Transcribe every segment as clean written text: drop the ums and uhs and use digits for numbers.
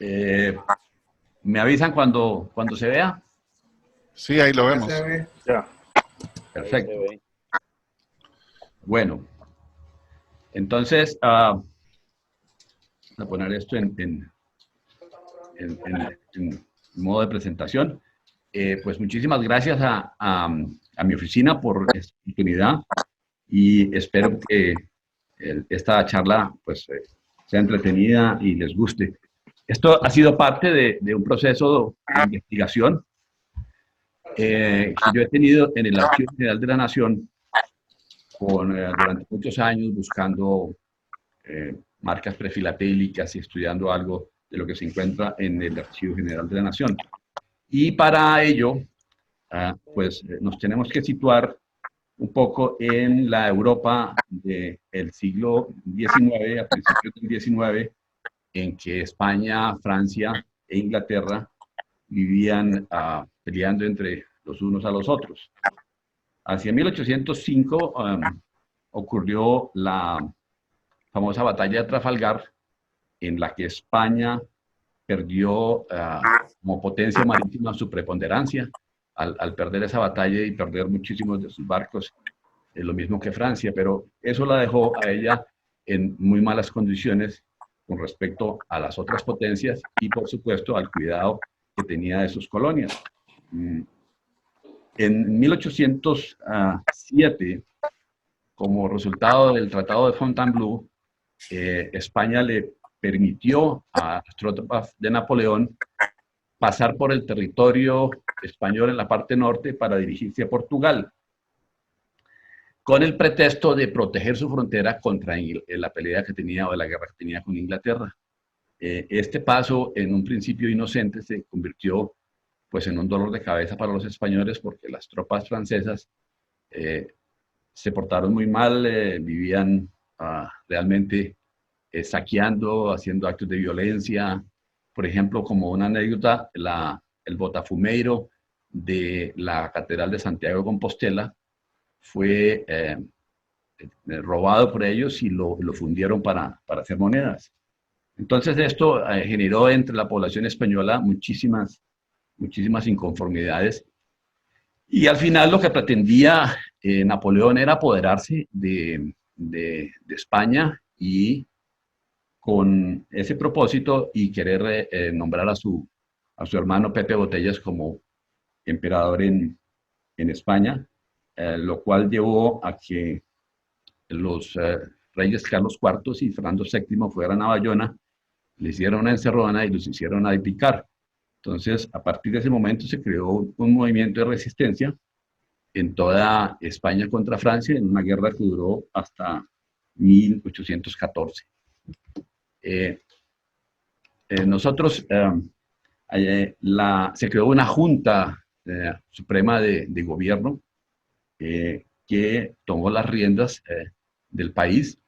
Eh, ¿Me avisan cuando se vea? Sí, ahí lo Ya se vemos. ve. Ya, ahí se Perfecto. ve. Bueno, entonces, voy a poner esto en modo de presentación. Pues muchísimas gracias a mi oficina por esta oportunidad y espero que esta charla pues, sea entretenida y les guste. Esto ha sido parte de un proceso de investigación que yo he tenido en el Archivo General de la Nación durante muchos años buscando marcas prefilatélicas y estudiando algo de lo que se encuentra en el Archivo General de la Nación. Y para ello, pues nos tenemos que situar un poco en la Europa del siglo XIX, a principios del XIX, en que España, Francia e Inglaterra vivían peleando entre los unos a los otros. Hacia 1805 ocurrió la famosa batalla de Trafalgar, en la que España perdió como potencia marítima su preponderancia al perder esa batalla y perder muchísimos de sus barcos, lo mismo que Francia, pero eso la dejó a ella en muy malas condiciones con respecto a las otras potencias y, por supuesto, al cuidado que tenía de sus colonias. En 1807, como resultado del Tratado de Fontainebleau, España le permitió a las tropas de Napoleón pasar por el territorio español en la parte norte para dirigirse a Portugal, con el pretexto de proteger su frontera contra la pelea que tenía o la guerra que tenía con Inglaterra. Este paso, en un principio inocente, se convirtió pues en un dolor de cabeza para los españoles porque las tropas francesas se portaron muy mal, vivían realmente saqueando, haciendo actos de violencia. Por ejemplo, como una anécdota, el botafumeiro de la Catedral de Santiago de Compostela fue robado por ellos y lo fundieron para hacer monedas. Entonces esto generó entre la población española muchísimas inconformidades y al final lo que pretendía Napoleón era apoderarse de España y con ese propósito y querer nombrar a su hermano Pepe Botellas como emperador en España, lo cual llevó a que los reyes Carlos IV y Fernando VII fueran a Bayona, le hicieron una encerrona y los hicieron abdicar. Entonces, a partir de ese momento se creó un movimiento de resistencia en toda España contra Francia, en una guerra que duró hasta 1814. Eh, Nosotros, se creó una Junta Suprema de Gobierno que tomó las riendas del país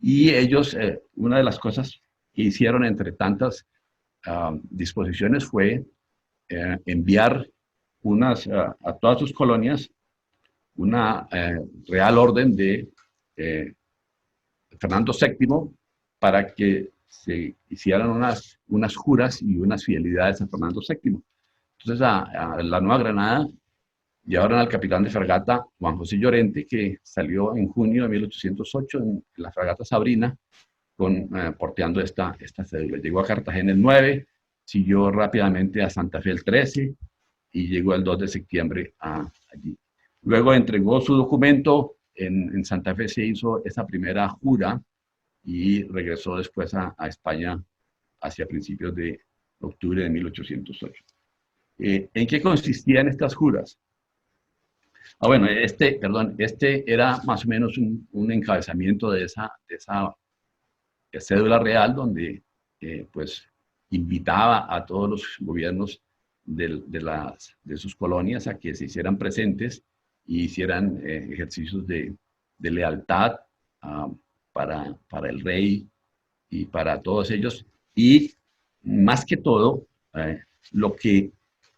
y ellos, una de las cosas que hicieron entre tantas disposiciones fue enviar a todas sus colonias una real orden de Fernando VII para que se hicieran unas juras y unas fidelidades a Fernando VII. Entonces a la Nueva Granada llevaron al capitán de fragata Juan José Llorente, que salió en junio de 1808 en la fragata Sabrina, porteando esta cédula. Llegó a Cartagena el 9, siguió rápidamente a Santa Fe el 13 y llegó el 2 de septiembre allí. Luego entregó su documento, en Santa Fe se hizo esa primera jura y regresó después a España hacia principios de octubre de 1808. ¿En qué consistían estas juras? Bueno, este era más o menos un encabezamiento de esa cédula real donde pues invitaba a todos los gobiernos de sus colonias a que se hicieran presentes y hicieran ejercicios de lealtad para el rey y para todos ellos. Y más que todo, lo que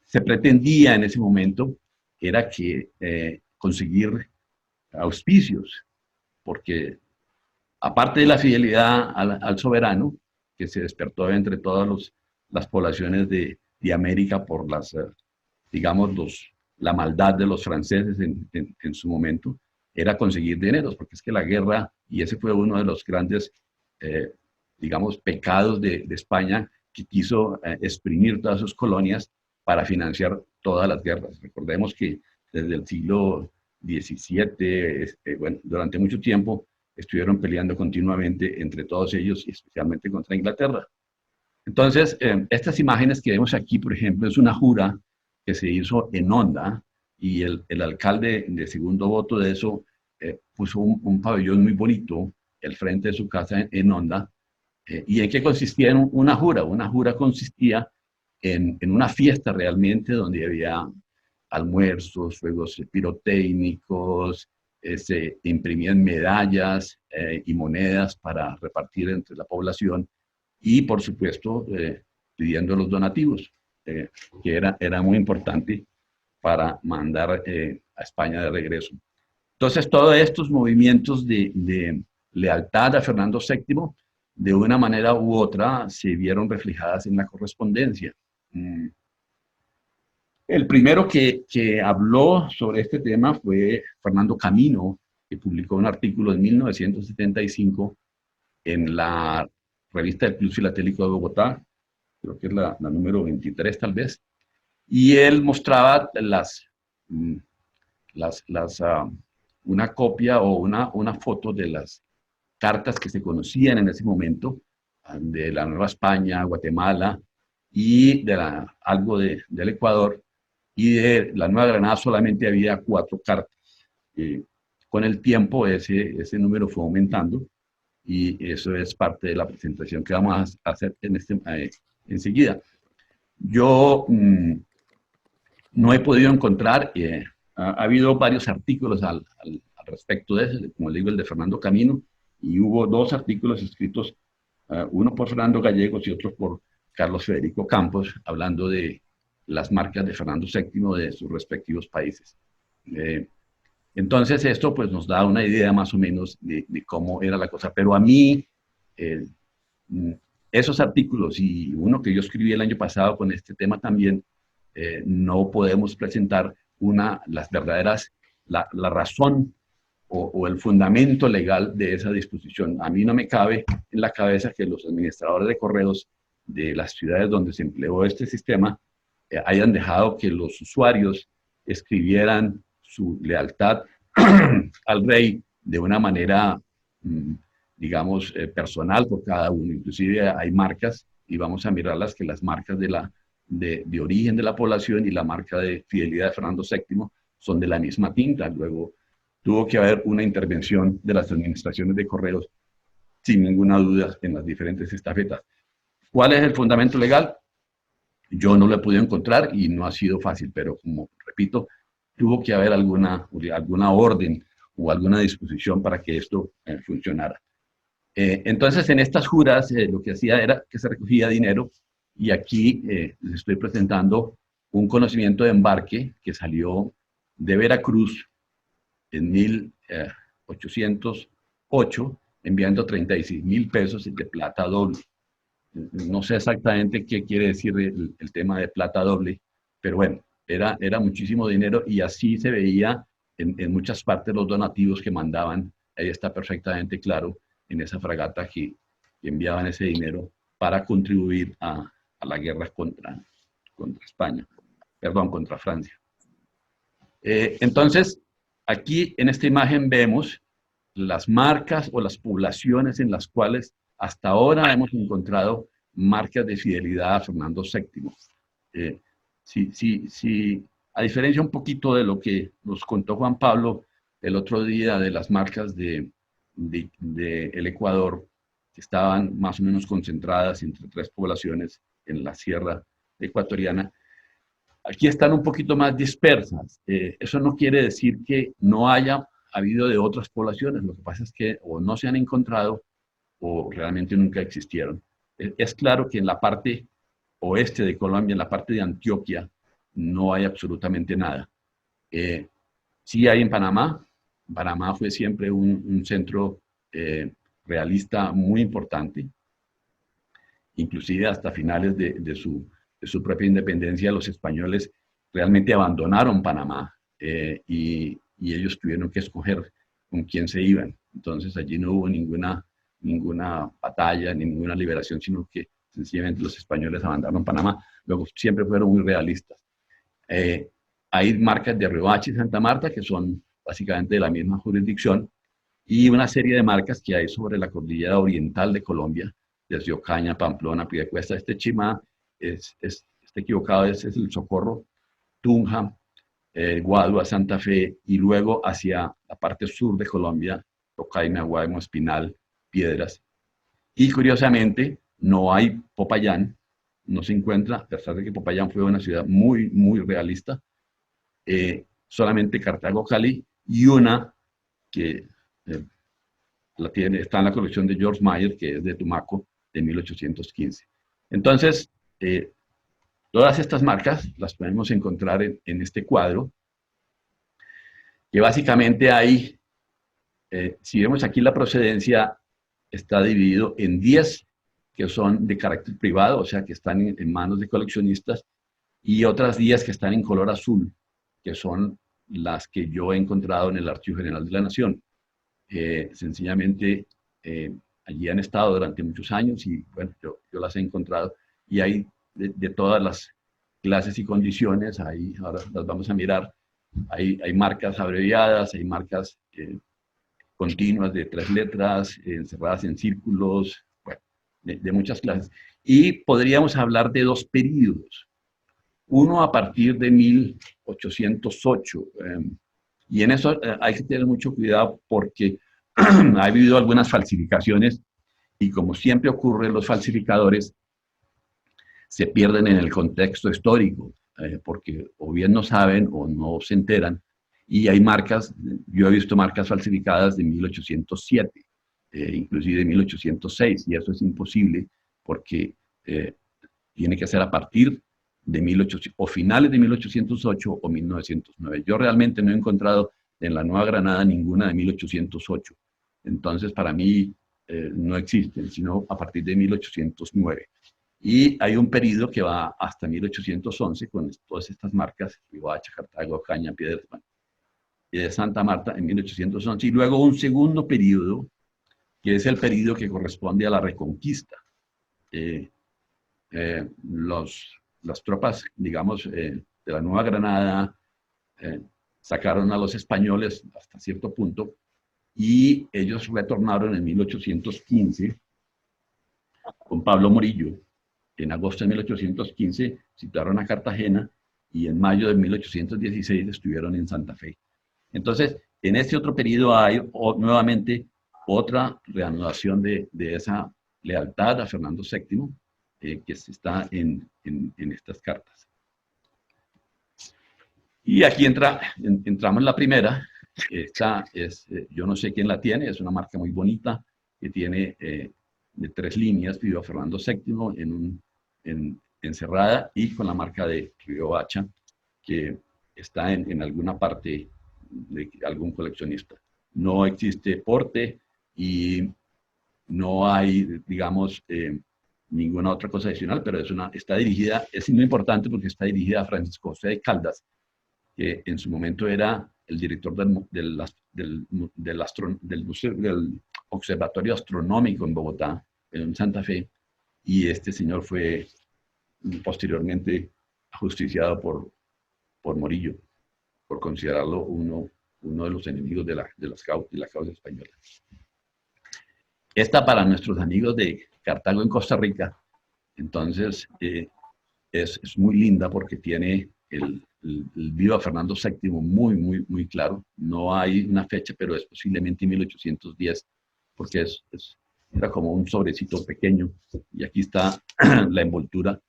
se pretendía en ese momento era que conseguir auspicios, porque aparte de la fidelidad al soberano, que se despertó entre todos las poblaciones de América por las, digamos, la maldad de los franceses en su momento, era conseguir dineros, porque es que la guerra, y ese fue uno de los grandes, eh, digamos, pecados de España, que quiso exprimir todas sus colonias para financiar todas las guerras. Recordemos que desde el siglo XVII, bueno, durante mucho tiempo, estuvieron peleando continuamente entre todos ellos y especialmente contra Inglaterra. Entonces, estas imágenes que vemos aquí, por ejemplo, es una jura que se hizo en Honda y el alcalde de segundo voto de eso puso un pabellón muy bonito al frente de su casa en Honda. ¿Y en qué consistía una jura? Una jura consistía en una fiesta realmente donde había almuerzos, fuegos pirotécnicos, se imprimían medallas y monedas para repartir entre la población y, por supuesto, pidiendo los donativos, que era muy importante para mandar a España de regreso. Entonces, todos estos movimientos de lealtad a Fernando VII, de una manera u otra, se vieron reflejadas en la correspondencia. El primero que habló sobre este tema fue Fernando Camino, que publicó un artículo en 1975 en la revista del Club Filatélico de Bogotá, creo que es la número 23 tal vez, y él mostraba mm, una copia o una foto de las cartas que se conocían en ese momento de la Nueva España, Guatemala y algo del Ecuador, y de la Nueva Granada solamente había 4 cartas. Con el tiempo ese número fue aumentando y eso es parte de la presentación que vamos a hacer enseguida. Yo no he podido encontrar, ha habido varios artículos al respecto de eso, como le digo, el de Fernando Camino, y hubo 2 artículos escritos, uno por Fernando Gallegos y otro por Carlos Federico Campos, hablando de las marcas de Fernando VII de sus respectivos países. Entonces esto pues nos da una idea más o menos de cómo era la cosa, pero a mí esos artículos y uno que yo escribí el año pasado con este tema también, no podemos presentar las verdaderas, la razón o el fundamento legal de esa disposición. A mí no me cabe en la cabeza que los administradores de correos de las ciudades donde se empleó este sistema hayan dejado que los usuarios escribieran su lealtad al rey de una manera, digamos, personal por cada uno. Inclusive hay marcas, y vamos a mirarlas, que las marcas de origen de la población y la marca de fidelidad de Fernando VII son de la misma tinta. Luego tuvo que haber una intervención de las administraciones de correos, sin ninguna duda, en las diferentes estafetas. ¿Cuál es el fundamento legal? Yo no lo he podido encontrar y no ha sido fácil, pero como repito, tuvo que haber alguna orden o alguna disposición para que esto funcionara. Entonces, en estas juras, lo que hacía era que se recogía dinero, y aquí les estoy presentando un conocimiento de embarque que salió de Veracruz en 1808, enviando 36,000 pesos de plata doble. No sé exactamente qué quiere decir el tema de plata doble, pero bueno, era muchísimo dinero, y así se veía en muchas partes los donativos que mandaban. Ahí está perfectamente claro en esa fragata que enviaban ese dinero para contribuir a la guerra contra España, perdón, contra Francia. Entonces, aquí en esta imagen vemos las marcas o las poblaciones en las cuales hasta ahora hemos encontrado marcas de fidelidad a Fernando VII. A diferencia un poquito de lo que nos contó Juan Pablo el otro día de las marcas de el Ecuador, que estaban más o menos concentradas entre 3 poblaciones en la sierra ecuatoriana, aquí están un poquito más dispersas. Eso no quiere decir que no haya habido de otras poblaciones, lo que pasa es que o no se han encontrado o realmente nunca existieron. Es claro que en la parte oeste de Colombia, en la parte de Antioquia, no hay absolutamente nada. Sí hay en Panamá. Panamá fue siempre un centro realista muy importante. inclusive hasta finales de su propia independencia, los españoles realmente abandonaron Panamá y ellos tuvieron que escoger con quién se iban. Entonces allí no hubo ninguna batalla, ni ninguna liberación, sino que sencillamente los españoles abandonaron Panamá. Luego siempre fueron muy realistas. Hay marcas de Riohacha y Santa Marta que son básicamente de la misma jurisdicción y una serie de marcas que hay sobre la cordillera oriental de Colombia, desde Ocaña, Pamplona, Piedecuesta. Este Chimá está equivocado, es el Socorro, Tunja, Guadua, Santa Fe, y luego hacia la parte sur de Colombia, Tocaima, Guaymo, Espinal, Piedras. Y curiosamente, no hay Popayán, no se encuentra, a pesar de que Popayán fue una ciudad muy, muy realista, solamente Cartago, Cali, y una que está en la colección de George Meyer, que es de Tumaco, de 1815. Entonces, todas estas marcas las podemos encontrar en este cuadro, que básicamente hay, si vemos aquí la procedencia, está dividido en 10 que son de carácter privado, o sea, que están en manos de coleccionistas, y otras 10 que están en color azul, que son las que yo he encontrado en el Archivo General de la Nación. Sencillamente, allí han estado durante muchos años y bueno, yo las he encontrado y hay de todas las clases y condiciones, ahí ahora las vamos a mirar. Hay marcas abreviadas, hay marcas continuas de 3 letras, encerradas en círculos, bueno, de muchas clases. Y podríamos hablar de 2 períodos. Uno a partir de 1808. Y en eso hay que tener mucho cuidado porque ha habido algunas falsificaciones y como siempre ocurre, los falsificadores se pierden en el contexto histórico porque o bien no saben o no se enteran. Y hay marcas, yo he visto marcas falsificadas de 1807, inclusive de 1806, y eso es imposible porque tiene que ser a partir de 1800, o finales de 1808 o 1909. Yo realmente no he encontrado en la Nueva Granada ninguna de 1808. Entonces, para mí no existen, sino a partir de 1809. Y hay un periodo que va hasta 1811 con todas estas marcas, Riohacha, Cartago, Caña, Piedras, y de Santa Marta en 1811. Y luego un segundo periodo, que es el periodo que corresponde a la Reconquista. Las tropas, digamos, de la Nueva Granada sacaron a los españoles hasta cierto punto y ellos retornaron en 1815 con Pablo Morillo. En agosto de 1815 situaron a Cartagena y en mayo de 1816 estuvieron en Santa Fe. Entonces, en este otro periodo hay nuevamente otra reanudación de esa lealtad a Fernando VII, que está en estas cartas. Y aquí entramos en la primera. Esta es, yo no sé quién la tiene, es una marca muy bonita que tiene de 3 líneas, pidió a Fernando VII encerrada y con la marca de Riohacha, que está en alguna parte de algún coleccionista. No existe porte y no hay, digamos, ninguna otra cosa adicional, pero está dirigida, es muy importante porque está dirigida a Francisco José de Caldas, que en su momento era el director del Observatorio Astronómico en Bogotá, en Santa Fe, y este señor fue posteriormente ajusticiado por Morillo, por considerarlo uno de los enemigos de la causa española. Esta para nuestros amigos de Cartago en Costa Rica, entonces es muy linda porque tiene el viva Fernando VII muy, muy, muy claro. No hay una fecha, pero es posiblemente 1810, porque era como un sobrecito pequeño. Y aquí está la envoltura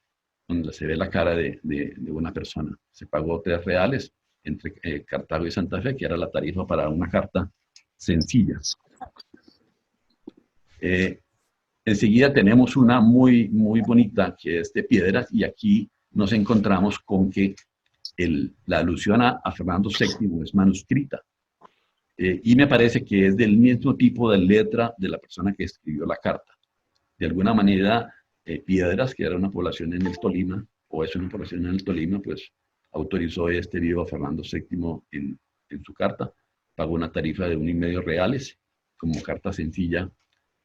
donde se ve la cara de una persona. Se pagó 3 reales entre Cartago y Santa Fe, que era la tarifa para una carta sencilla. Enseguida tenemos una muy, muy bonita, que es de piedras, y aquí nos encontramos con que la alusión a Fernando VII es manuscrita. Y me parece que es del mismo tipo de letra de la persona que escribió la carta. De alguna manera, Piedras, que era una población en el Tolima, o es una población en el Tolima, pues autorizó este vivo a Fernando VII en su carta, pagó una tarifa de 1,5 reales como carta sencilla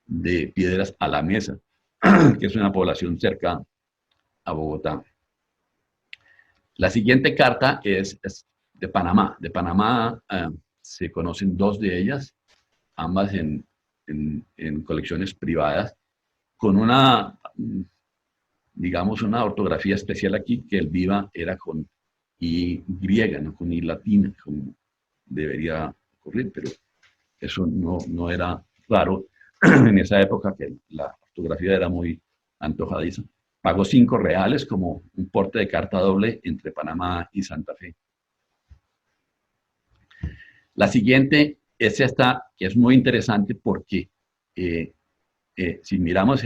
de Piedras a la Mesa, que es una población cerca a Bogotá. La siguiente carta es de Panamá. De Panamá se conocen dos de ellas, ambas en colecciones privadas, con una, digamos, una ortografía especial aquí, que el viva era con I griega, no con I latina, como debería ocurrir, pero eso no era raro en esa época, que la ortografía era muy antojadiza. Pagó 5 reales como un porte de carta doble entre Panamá y Santa Fe. La siguiente es esta, que es muy interesante porque si miramos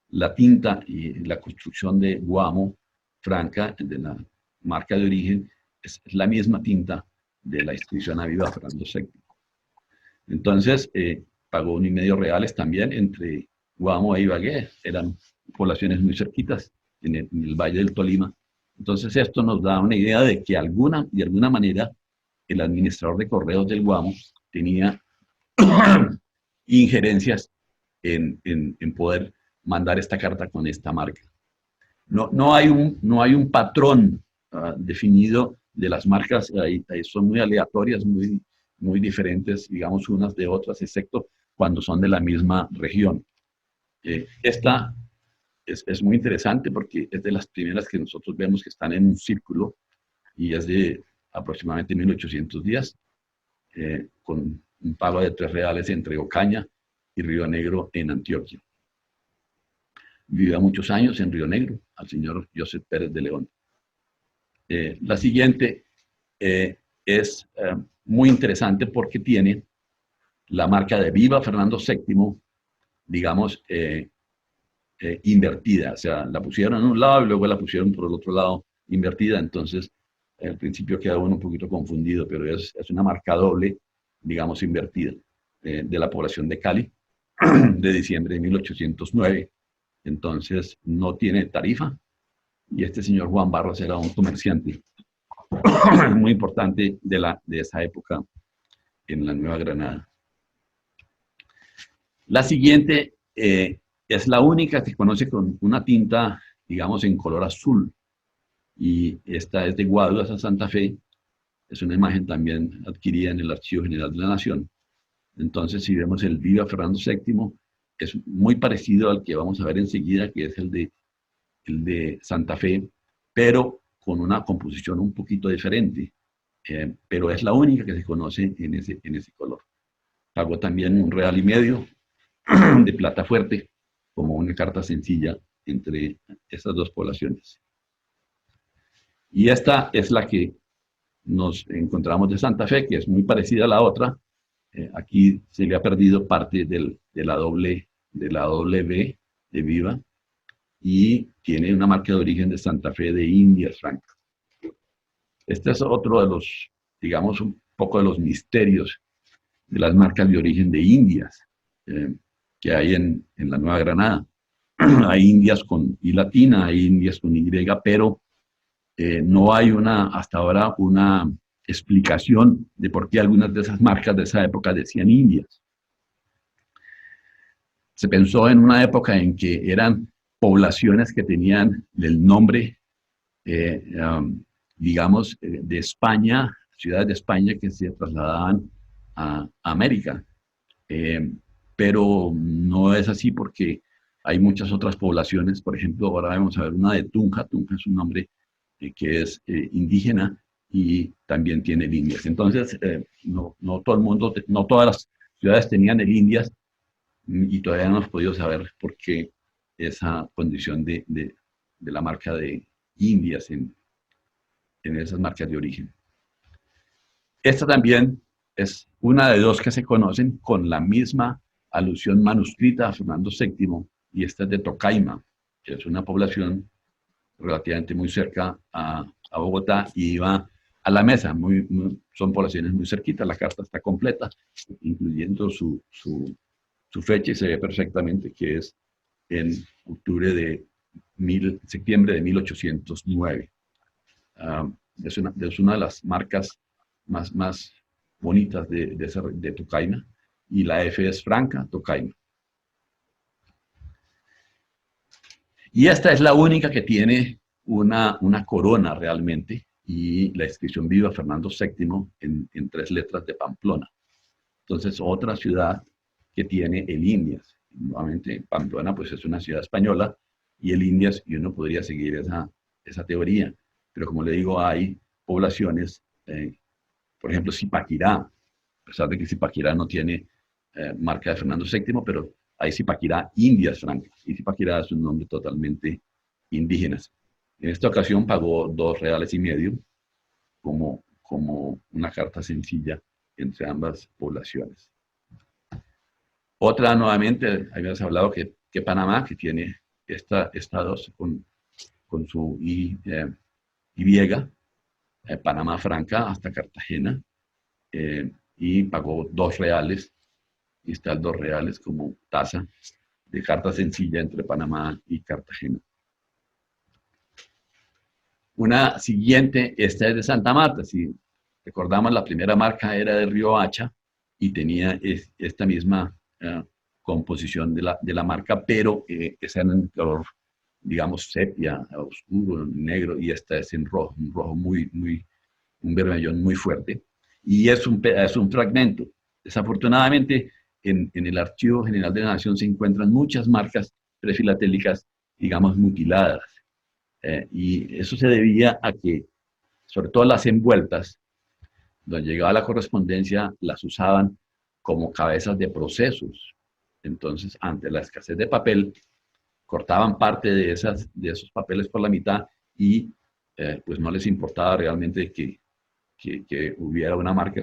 la tinta y la construcción de Guamo Franca, de la marca de origen, es la misma tinta de la inscripción a viva Fernando VII. Entonces, pagó 1,5 reales también entre Guamo e Ibagué, eran poblaciones muy cerquitas en el Valle del Tolima. Entonces, esto nos da una idea de que de alguna manera el administrador de correos del Guamo tenía injerencias en poder mandar esta carta con esta marca. No hay un patrón definido de las marcas, son muy aleatorias, muy diferentes, digamos, unas de otras, excepto cuando son de la misma región. Esta es muy interesante porque es de las primeras que nosotros vemos que están en un círculo y es de aproximadamente 1800 días, con un pago de 3 reales entre Ocaña y Río Negro en Antioquia. Vivió muchos años en Río Negro, al señor Joseph Pérez de León. La siguiente es muy interesante porque tiene la marca de Viva Fernando VII, digamos, invertida. O sea, la pusieron en un lado y luego la pusieron por el otro lado invertida. Entonces, al principio queda uno un poquito confundido, pero es una marca doble, digamos, invertida, de la población de Cali, de diciembre de 1809. Entonces, no tiene tarifa. Y este señor Juan Barros era un comerciante muy importante de esa época en la Nueva Granada. La siguiente es la única que conoce con una tinta, digamos, en color azul. Y esta es de Guaduas a Santa Fe. Es una imagen también adquirida en el Archivo General de la Nación. Entonces, si vemos el Viva Fernando VII, es muy parecido al que vamos a ver enseguida, que es el de Santa Fe, pero con una composición un poquito diferente. Pero es la única que se conoce en ese color. Pagó también 1,5 reales de plata fuerte, como una carta sencilla entre estas dos poblaciones. Y esta es la que nos encontramos de Santa Fe, que es muy parecida a la otra. Aquí se le ha perdido parte de la doble B de Viva, y tiene una marca de origen de Santa Fe de Indias Francas. Este es otro de los, digamos, un poco de los misterios de las marcas de origen de Indias que hay en la Nueva Granada. Hay Indias con I latina, hay Indias con Y, pero no hay hasta ahora una explicación de por qué algunas de esas marcas de esa época decían Indias. Se pensó en una época en que eran poblaciones que tenían el nombre, digamos, de España, ciudades de España que se trasladaban a América. Pero no es así porque hay muchas otras poblaciones. Por ejemplo, ahora vamos a ver una de Tunja. Tunja es un nombre que es indígena y también tiene líneas. Entonces, no todo el mundo, no todas las ciudades tenían el Indias, y todavía no hemos podido saber por qué esa condición de la marca de Indias en esas marcas de origen. Esta también es una de dos que se conocen con la misma alusión manuscrita a Fernando VII, y esta es de Tocaima, que es una población relativamente muy cerca a Bogotá, y iba a la mesa, son poblaciones muy cerquitas. La carta está completa, incluyendo su fecha, y se ve perfectamente que es en septiembre de 1809. Es una de las marcas más bonitas de Tocaima, y la F es Franca Tocaima. Y esta es la única que tiene una corona realmente, y la inscripción viva Fernando VII en 3 letras de Pamplona. Entonces, otra ciudad que tiene el Indias. Nuevamente, Pamplona pues es una ciudad española, y el Indias, y uno podría seguir esa teoría. Pero como le digo, hay poblaciones, por ejemplo, Zipaquirá, a pesar de que Zipaquirá no tiene marca de Fernando VII, pero hay Zipaquirá Indias Francas, y Zipaquirá es un nombre totalmente indígena. En esta ocasión pagó 2,5 reales como una carta sencilla entre ambas poblaciones. Otra, nuevamente, habíamos hablado que Panamá, que tiene estados con su Y, Panamá Franca hasta Cartagena, y pagó 2 reales, y está el 2 reales como tasa de carta sencilla entre Panamá y Cartagena. Una siguiente, esta es de Santa Marta. Si recordamos, la primera marca era de Río Hacha y tenía esta misma composición de la marca, pero esa era en color, digamos, sepia, oscuro, negro, y esta es en rojo, un rojo un vermellón muy fuerte. Y es un fragmento. Desafortunadamente, en el Archivo General de la Nación se encuentran muchas marcas prefilatélicas, digamos, mutiladas. Y eso se debía a que, sobre todo las envueltas, donde llegaba la correspondencia, las usaban como cabezas de procesos. Entonces, ante la escasez de papel, cortaban parte de esos papeles por la mitad, y pues no les importaba realmente que hubiera una marca,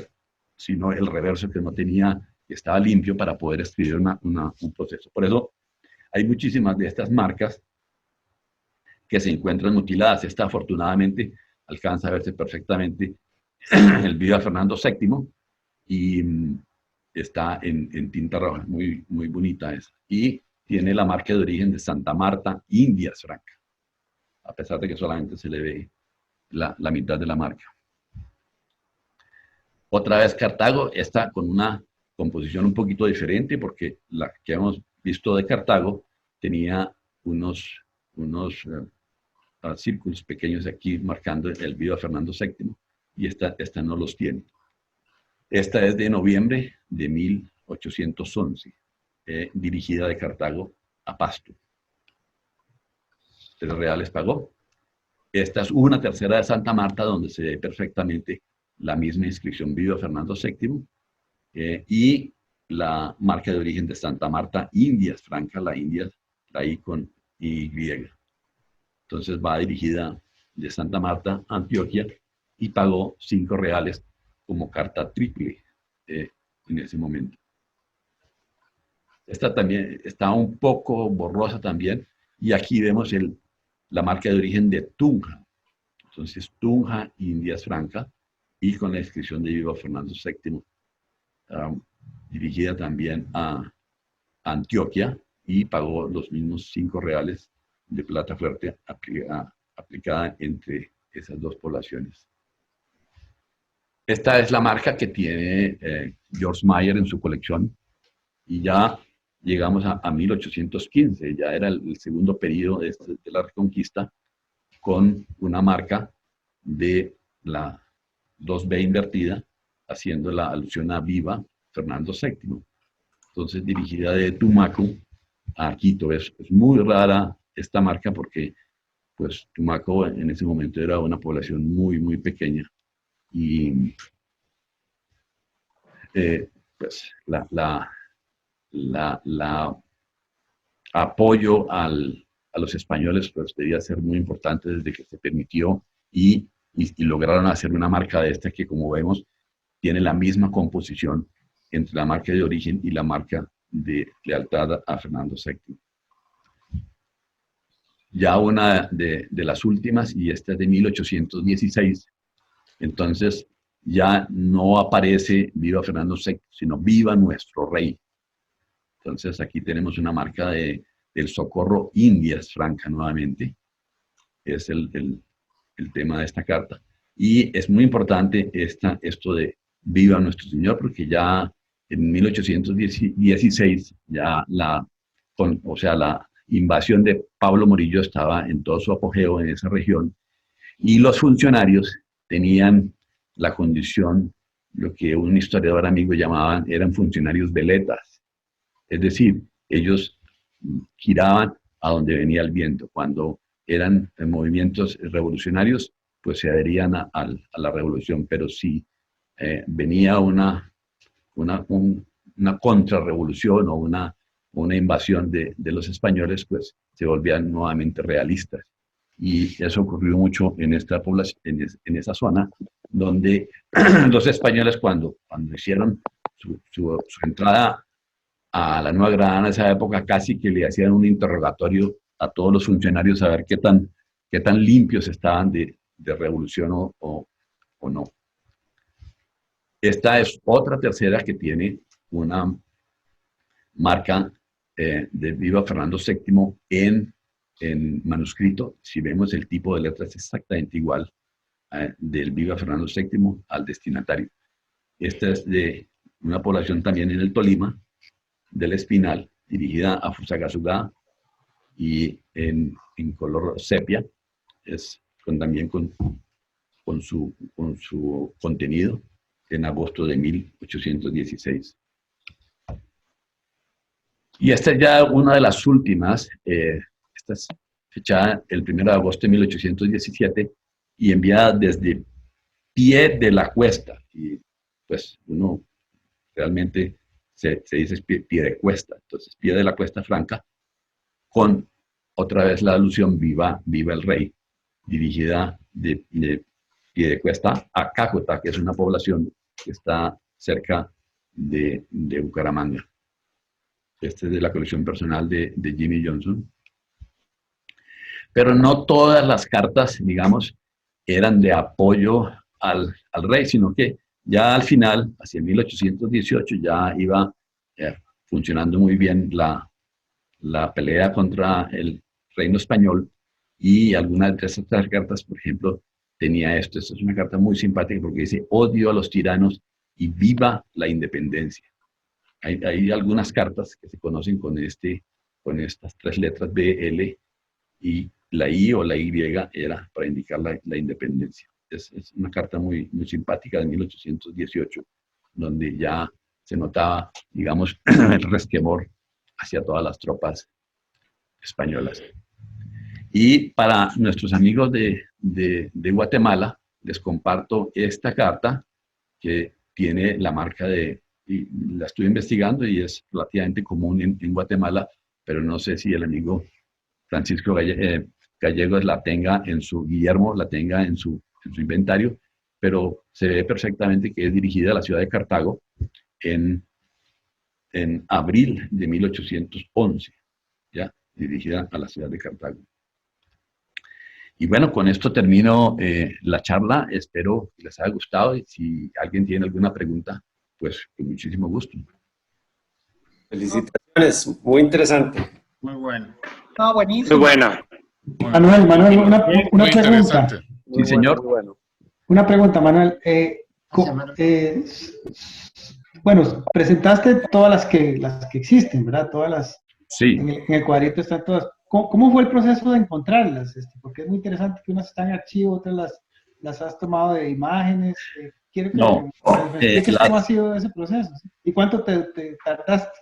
sino el reverso, que no tenía, que estaba limpio para poder escribir un proceso. Por eso hay muchísimas de estas marcas que se encuentran mutiladas. Esta, afortunadamente, alcanza a verse perfectamente el Viva Fernando VII, y está en tinta roja, muy bonita esa. Y tiene la marca de origen de Santa Marta, Indias Franca, a pesar de que solamente se le ve la mitad de la marca. Otra vez Cartago, está con una composición un poquito diferente, porque la que hemos visto de Cartago tenía unos círculos pequeños aquí marcando el Viva Fernando VII, y esta no los tiene. Esta es de noviembre de 1811, dirigida de Cartago a Pasto. 3 reales pagó. Esta es una tercera de Santa Marta, donde se ve perfectamente la misma inscripción Viva Fernando VII, y la marca de origen de Santa Marta, Indias Franca, la Indias, la I con Y. Entonces va dirigida de Santa Marta, Antioquia, y pagó 5 reales como carta triple en ese momento. Esta también está un poco borrosa también, y aquí vemos la marca de origen de Tunja. Entonces, Tunja, Indias Franca, y con la inscripción de Viva Fernando VII, dirigida también a Antioquia, y pagó los mismos 5 reales de plata fuerte aplicada entre esas dos poblaciones. Esta es la marca que tiene George Meyer en su colección, y ya llegamos a 1815, ya era el segundo periodo de la Reconquista, con una marca de la 2B invertida, haciendo la alusión a Viva Fernando VII. Entonces, dirigida de Tumaco a Quito. Es muy rara esta marca, porque pues Tumaco en ese momento era una población muy pequeña, y pues la apoyo a los españoles pues debía ser muy importante desde que se permitió, y lograron hacer una marca de esta que, como vemos, tiene la misma composición entre la marca de origen y la marca de lealtad a Fernando VII. Ya una de las últimas, y esta es de 1816, entonces ya no aparece Viva Fernando VII, sino Viva nuestro rey. Entonces aquí tenemos una marca de del Socorro Indias Franca nuevamente. Es el tema de esta carta. Y es muy importante esto de Viva Nuestro Señor, porque ya en 1816, ya la invasión de Pablo Morillo estaba en todo su apogeo en esa región, y los funcionarios tenían la condición, lo que un historiador amigo llamaban, eran funcionarios veletas. Es decir, ellos giraban a donde venía el viento. Cuando eran movimientos revolucionarios, pues se adherían a la revolución, pero si venía una contrarrevolución o una invasión de los españoles, pues se volvían nuevamente realistas. Y eso ocurrió mucho en esta población, en esa zona, donde los españoles cuando hicieron su entrada a la Nueva Granada en esa época, casi que le hacían un interrogatorio a todos los funcionarios a ver qué tan limpios estaban de revolución o no. Esta es otra tercera que tiene una marca de Viva Fernando VII en manuscrito. Si vemos el tipo de letra es exactamente igual del Viva Fernando VII al destinatario. Esta es de una población también en el Tolima, del Espinal, dirigida a Fusagasugá, y en color sepia, también con su contenido, en agosto de 1816. Y esta es ya una de las últimas, esta es fechada el 1 de agosto de 1817 y enviada desde Pie de la Cuesta. Y pues uno realmente se dice pie de cuesta, entonces Pie de la Cuesta Franca, con otra vez la alusión Viva el Rey, dirigida de Pie de Cuesta a Cácota, que es una población que está cerca de Bucaramanga. Este es de la colección personal de Jimmy Johnson. Pero no todas las cartas, digamos, eran de apoyo al rey, sino que ya al final, hacia 1818, ya iba funcionando muy bien la pelea contra el reino español, y algunas de esas cartas, por ejemplo, tenía esto. Esta es una carta muy simpática porque dice: odio a los tiranos y viva la independencia. Hay algunas cartas que se conocen con estas tres letras B, L, y la I o la Y era para indicar la independencia. Es una carta muy, muy simpática de 1818, donde ya se notaba, digamos, el resquemor hacia todas las tropas españolas. Y para nuestros amigos de Guatemala, les comparto esta carta que tiene la marca y la estuve investigando y es relativamente común en Guatemala, pero no sé si el amigo Francisco Gallegos la tenga Guillermo la tenga en su inventario, pero se ve perfectamente que es dirigida a la ciudad de Cartago en abril de 1811, ya, dirigida a la ciudad de Cartago. Y bueno, con esto termino la charla. Espero que les haya gustado, y si alguien tiene alguna pregunta, pues con muchísimo gusto. Felicitaciones, muy interesante. Muy bueno. No, buenísimo. Muy buena. Manuel, una pregunta. Sí, señor. Muy bueno. Una pregunta, Manuel. Bueno, presentaste todas las que existen, ¿verdad? Todas las. Sí. En el cuadrito están todas. ¿Cómo fue el proceso de encontrarlas? Porque es muy interesante que unas están en archivo, otras las has tomado de imágenes. Quiero que me expliques cómo ha sido ese proceso, ¿sí? ¿Y cuánto te tardaste?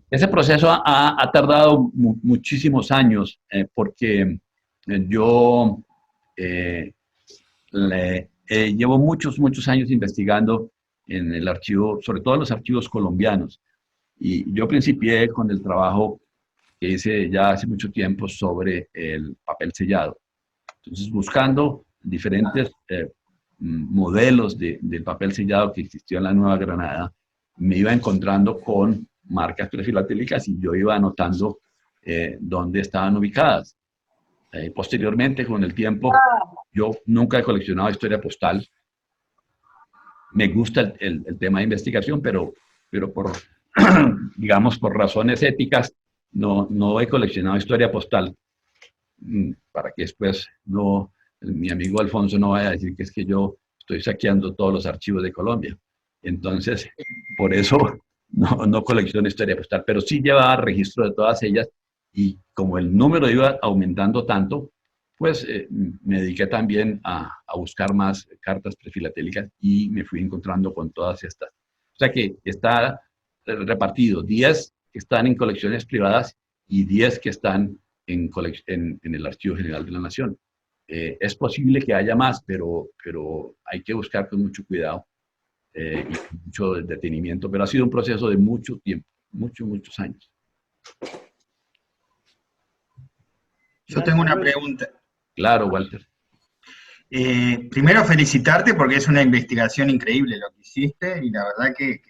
Ese proceso ha tardado muchísimos años, porque yo llevo muchos años investigando en el archivo, sobre todo en los archivos colombianos. Y yo principié con el trabajo que hice ya hace mucho tiempo sobre el papel sellado. Entonces, buscando diferentes modelos del papel sellado que existió en la Nueva Granada, me iba encontrando con marcas prefilatélicas y yo iba anotando dónde estaban ubicadas. Posteriormente, con el tiempo, yo nunca he coleccionado historia postal. Me gusta el tema de investigación, pero por, digamos, por razones éticas, no he coleccionado historia postal, para que después mi amigo Alfonso no vaya a decir que es que yo estoy saqueando todos los archivos de Colombia. Entonces, por eso no colecciono historia postal, pero sí llevaba registro de todas ellas, y como el número iba aumentando tanto, pues me dediqué también a buscar más cartas prefilatélicas y me fui encontrando con todas estas. O sea que está repartido, 10 que están en colecciones privadas y 10 que están en el Archivo General de la Nación. Es posible que haya más, pero hay que buscar con mucho cuidado y con mucho detenimiento, pero ha sido un proceso de mucho tiempo, muchos años. Yo tengo una pregunta. Claro, Walter. Primero felicitarte porque es una investigación increíble lo que hiciste, y la verdad que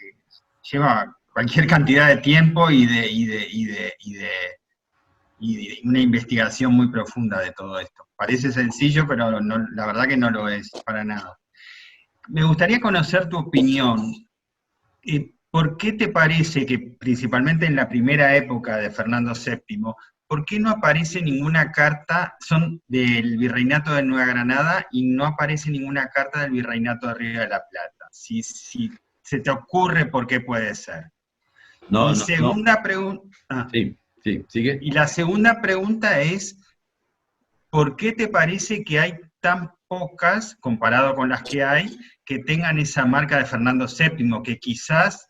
lleva cualquier cantidad de tiempo y una investigación muy profunda de todo esto. Parece sencillo, pero la verdad que no lo es para nada. Me gustaría conocer tu opinión. ¿Por qué te parece que, principalmente en la primera época de Fernando VII, ¿por qué no aparece ninguna carta, son del Virreinato de Nueva Granada, y no aparece ninguna carta del Virreinato de Río de la Plata? Si se te ocurre, ¿por qué puede ser? Mi segunda pregunta... Sí, sigue. Y la segunda pregunta es, ¿por qué te parece que hay tan pocas, comparado con las que hay, que tengan esa marca de Fernando VII, que quizás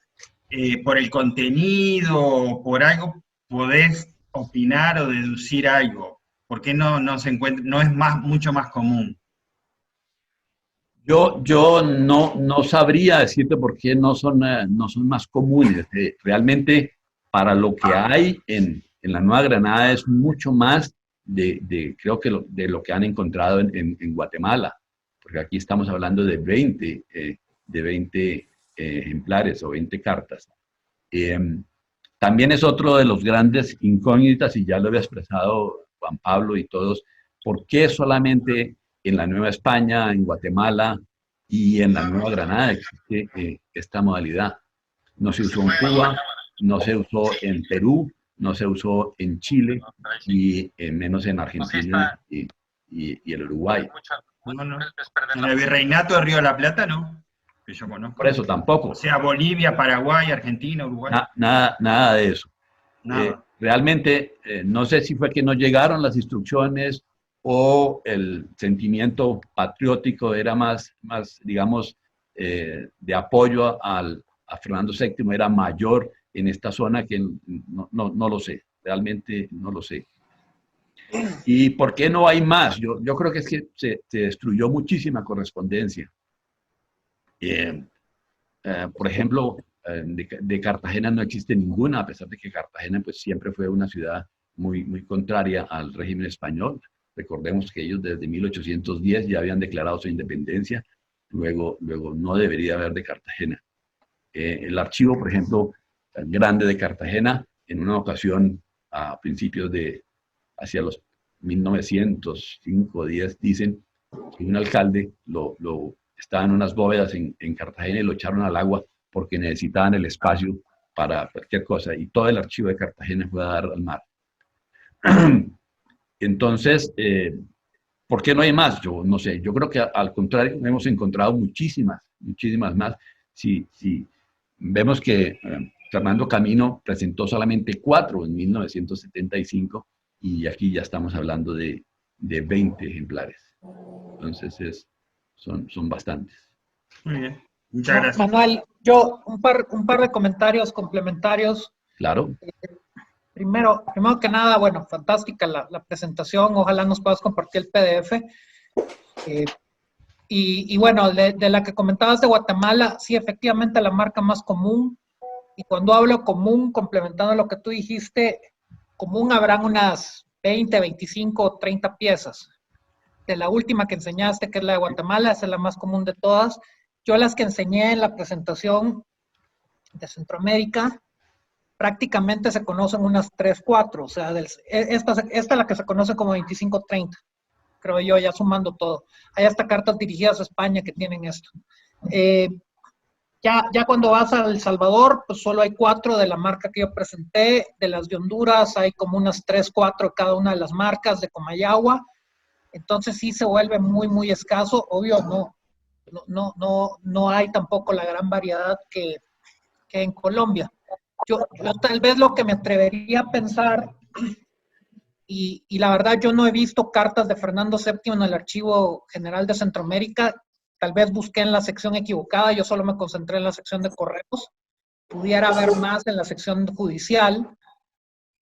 por el contenido o por algo podés opinar o deducir algo? ¿Por qué no se encuentra, no es mucho más común? Yo no sabría decirte por qué no son más comunes. Realmente, para lo que hay en la Nueva Granada es mucho más creo que de lo que han encontrado en Guatemala, porque aquí estamos hablando de 20 ejemplares o 20 cartas. También es otro de los grandes incógnitas, y ya lo había expresado Juan Pablo y todos, ¿por qué solamente en la Nueva España, en Guatemala y en la Nueva Granada existe esta modalidad? No se usó en Cuba, no se usó en Perú, no se usó en Chile, y menos en Argentina y el Uruguay. En el Virreinato de Río de la Plata, ¿no? Que yo conozco. Por eso tampoco. O sea, Bolivia, Paraguay, Argentina, Uruguay. Nada de eso. Nada. Realmente, no sé si fue que no llegaron las instrucciones o el sentimiento patriótico era más digamos, de apoyo a Fernando VII era mayor en esta zona, que no lo sé, realmente no lo sé. ¿Y por qué no hay más? Yo creo que es que se destruyó muchísima correspondencia. Por ejemplo, de Cartagena no existe ninguna, a pesar de que Cartagena pues siempre fue una ciudad muy contraria al régimen español. Recordemos que ellos desde 1810 ya habían declarado su independencia, luego no debería haber de Cartagena. El archivo, por ejemplo, grande de Cartagena, en una ocasión a principios hacia los 1905 o 10, dicen que un alcalde estaba en unas bóvedas en Cartagena y lo echaron al agua porque necesitaban el espacio para cualquier cosa, y todo el archivo de Cartagena fue a dar al mar. Entonces, ¿por qué no hay más? Yo no sé, yo creo que al contrario, hemos encontrado muchísimas más. Si vemos que Fernando Camino presentó solamente 4 en 1975, y aquí ya estamos hablando de 20 ejemplares. Entonces, son bastantes. Muy bien, muchas gracias. Manuel, yo un par de comentarios complementarios. Claro. Primero que nada, bueno, fantástica la presentación, ojalá nos puedas compartir el PDF. Y bueno, de la que comentabas de Guatemala, sí, efectivamente la marca más común, y cuando hablo común, complementando lo que tú dijiste, común habrán unas 20, 25, 30 piezas. De la última que enseñaste, que es la de Guatemala, esa es la más común de todas. Yo las que enseñé en la presentación de Centroamérica, prácticamente se conocen unas 3, 4, o sea, esta es la que se conoce como 25, 30, creo yo, ya sumando todo. Hay hasta cartas dirigidas a España que tienen esto. Ya cuando vas a El Salvador, pues solo hay 4 de la marca que yo presenté. De las de Honduras hay como unas 3, 4 cada una de las marcas de Comayagua. Entonces sí se vuelve muy, muy escaso. Obvio, no hay tampoco la gran variedad que en Colombia. Yo tal vez lo que me atrevería a pensar, y la verdad yo no he visto cartas de Fernando VII en el Archivo General de Centroamérica. Tal vez busqué en la sección equivocada, yo solo me concentré en la sección de correos. Pudiera haber más en la sección judicial,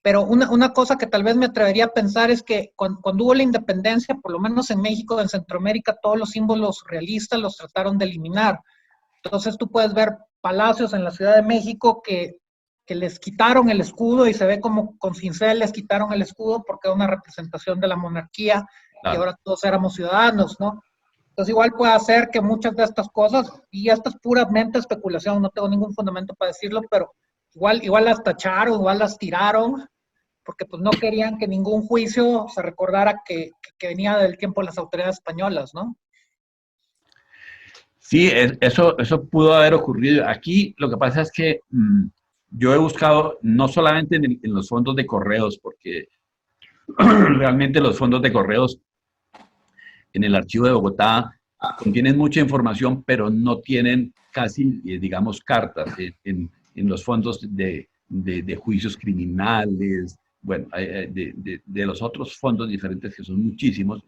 pero una cosa que tal vez me atrevería a pensar es que cuando hubo la independencia, por lo menos en México, en Centroamérica, todos los símbolos realistas los trataron de eliminar. Entonces tú puedes ver palacios en la Ciudad de México que les quitaron el escudo y se ve como con cincel les quitaron el escudo porque era una representación de la monarquía y ahora todos éramos ciudadanos, ¿no? Entonces igual puede ser que muchas de estas cosas, y esta es puramente especulación, no tengo ningún fundamento para decirlo, pero igual las tacharon, igual las tiraron, porque pues no querían que ningún juicio se recordara que venía del tiempo de las autoridades españolas, ¿no? Sí, eso pudo haber ocurrido. Aquí lo que pasa es que yo he buscado no solamente en los fondos de correos, porque realmente los fondos de correos en el archivo de Bogotá contienen mucha información, pero no tienen casi, digamos, cartas en los fondos de juicios criminales, bueno, de los otros fondos diferentes que son muchísimos.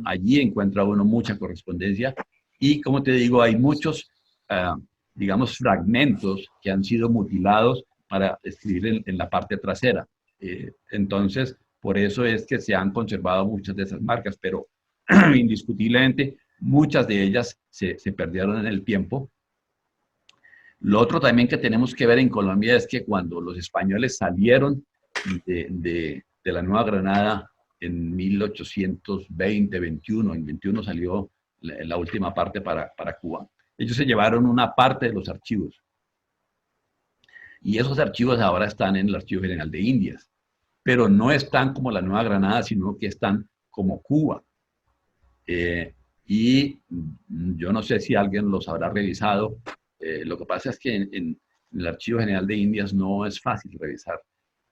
Allí encuentra uno mucha correspondencia y, como te digo, hay muchos, digamos, fragmentos que han sido mutilados para escribir en la parte trasera. Entonces, por eso es que se han conservado muchas de esas marcas, pero indiscutiblemente muchas de ellas se perdieron en el tiempo. Lo otro también que tenemos que ver en Colombia es que cuando los españoles salieron de la Nueva Granada en 1820, 21, en 21 salió la última parte para Cuba. Ellos se llevaron una parte de los archivos. Y esos archivos ahora están en el Archivo General de Indias. Pero no están como la Nueva Granada, sino que están como Cuba. Y yo no sé si alguien los habrá revisado. Lo que pasa es que en el Archivo General de Indias no es fácil revisar.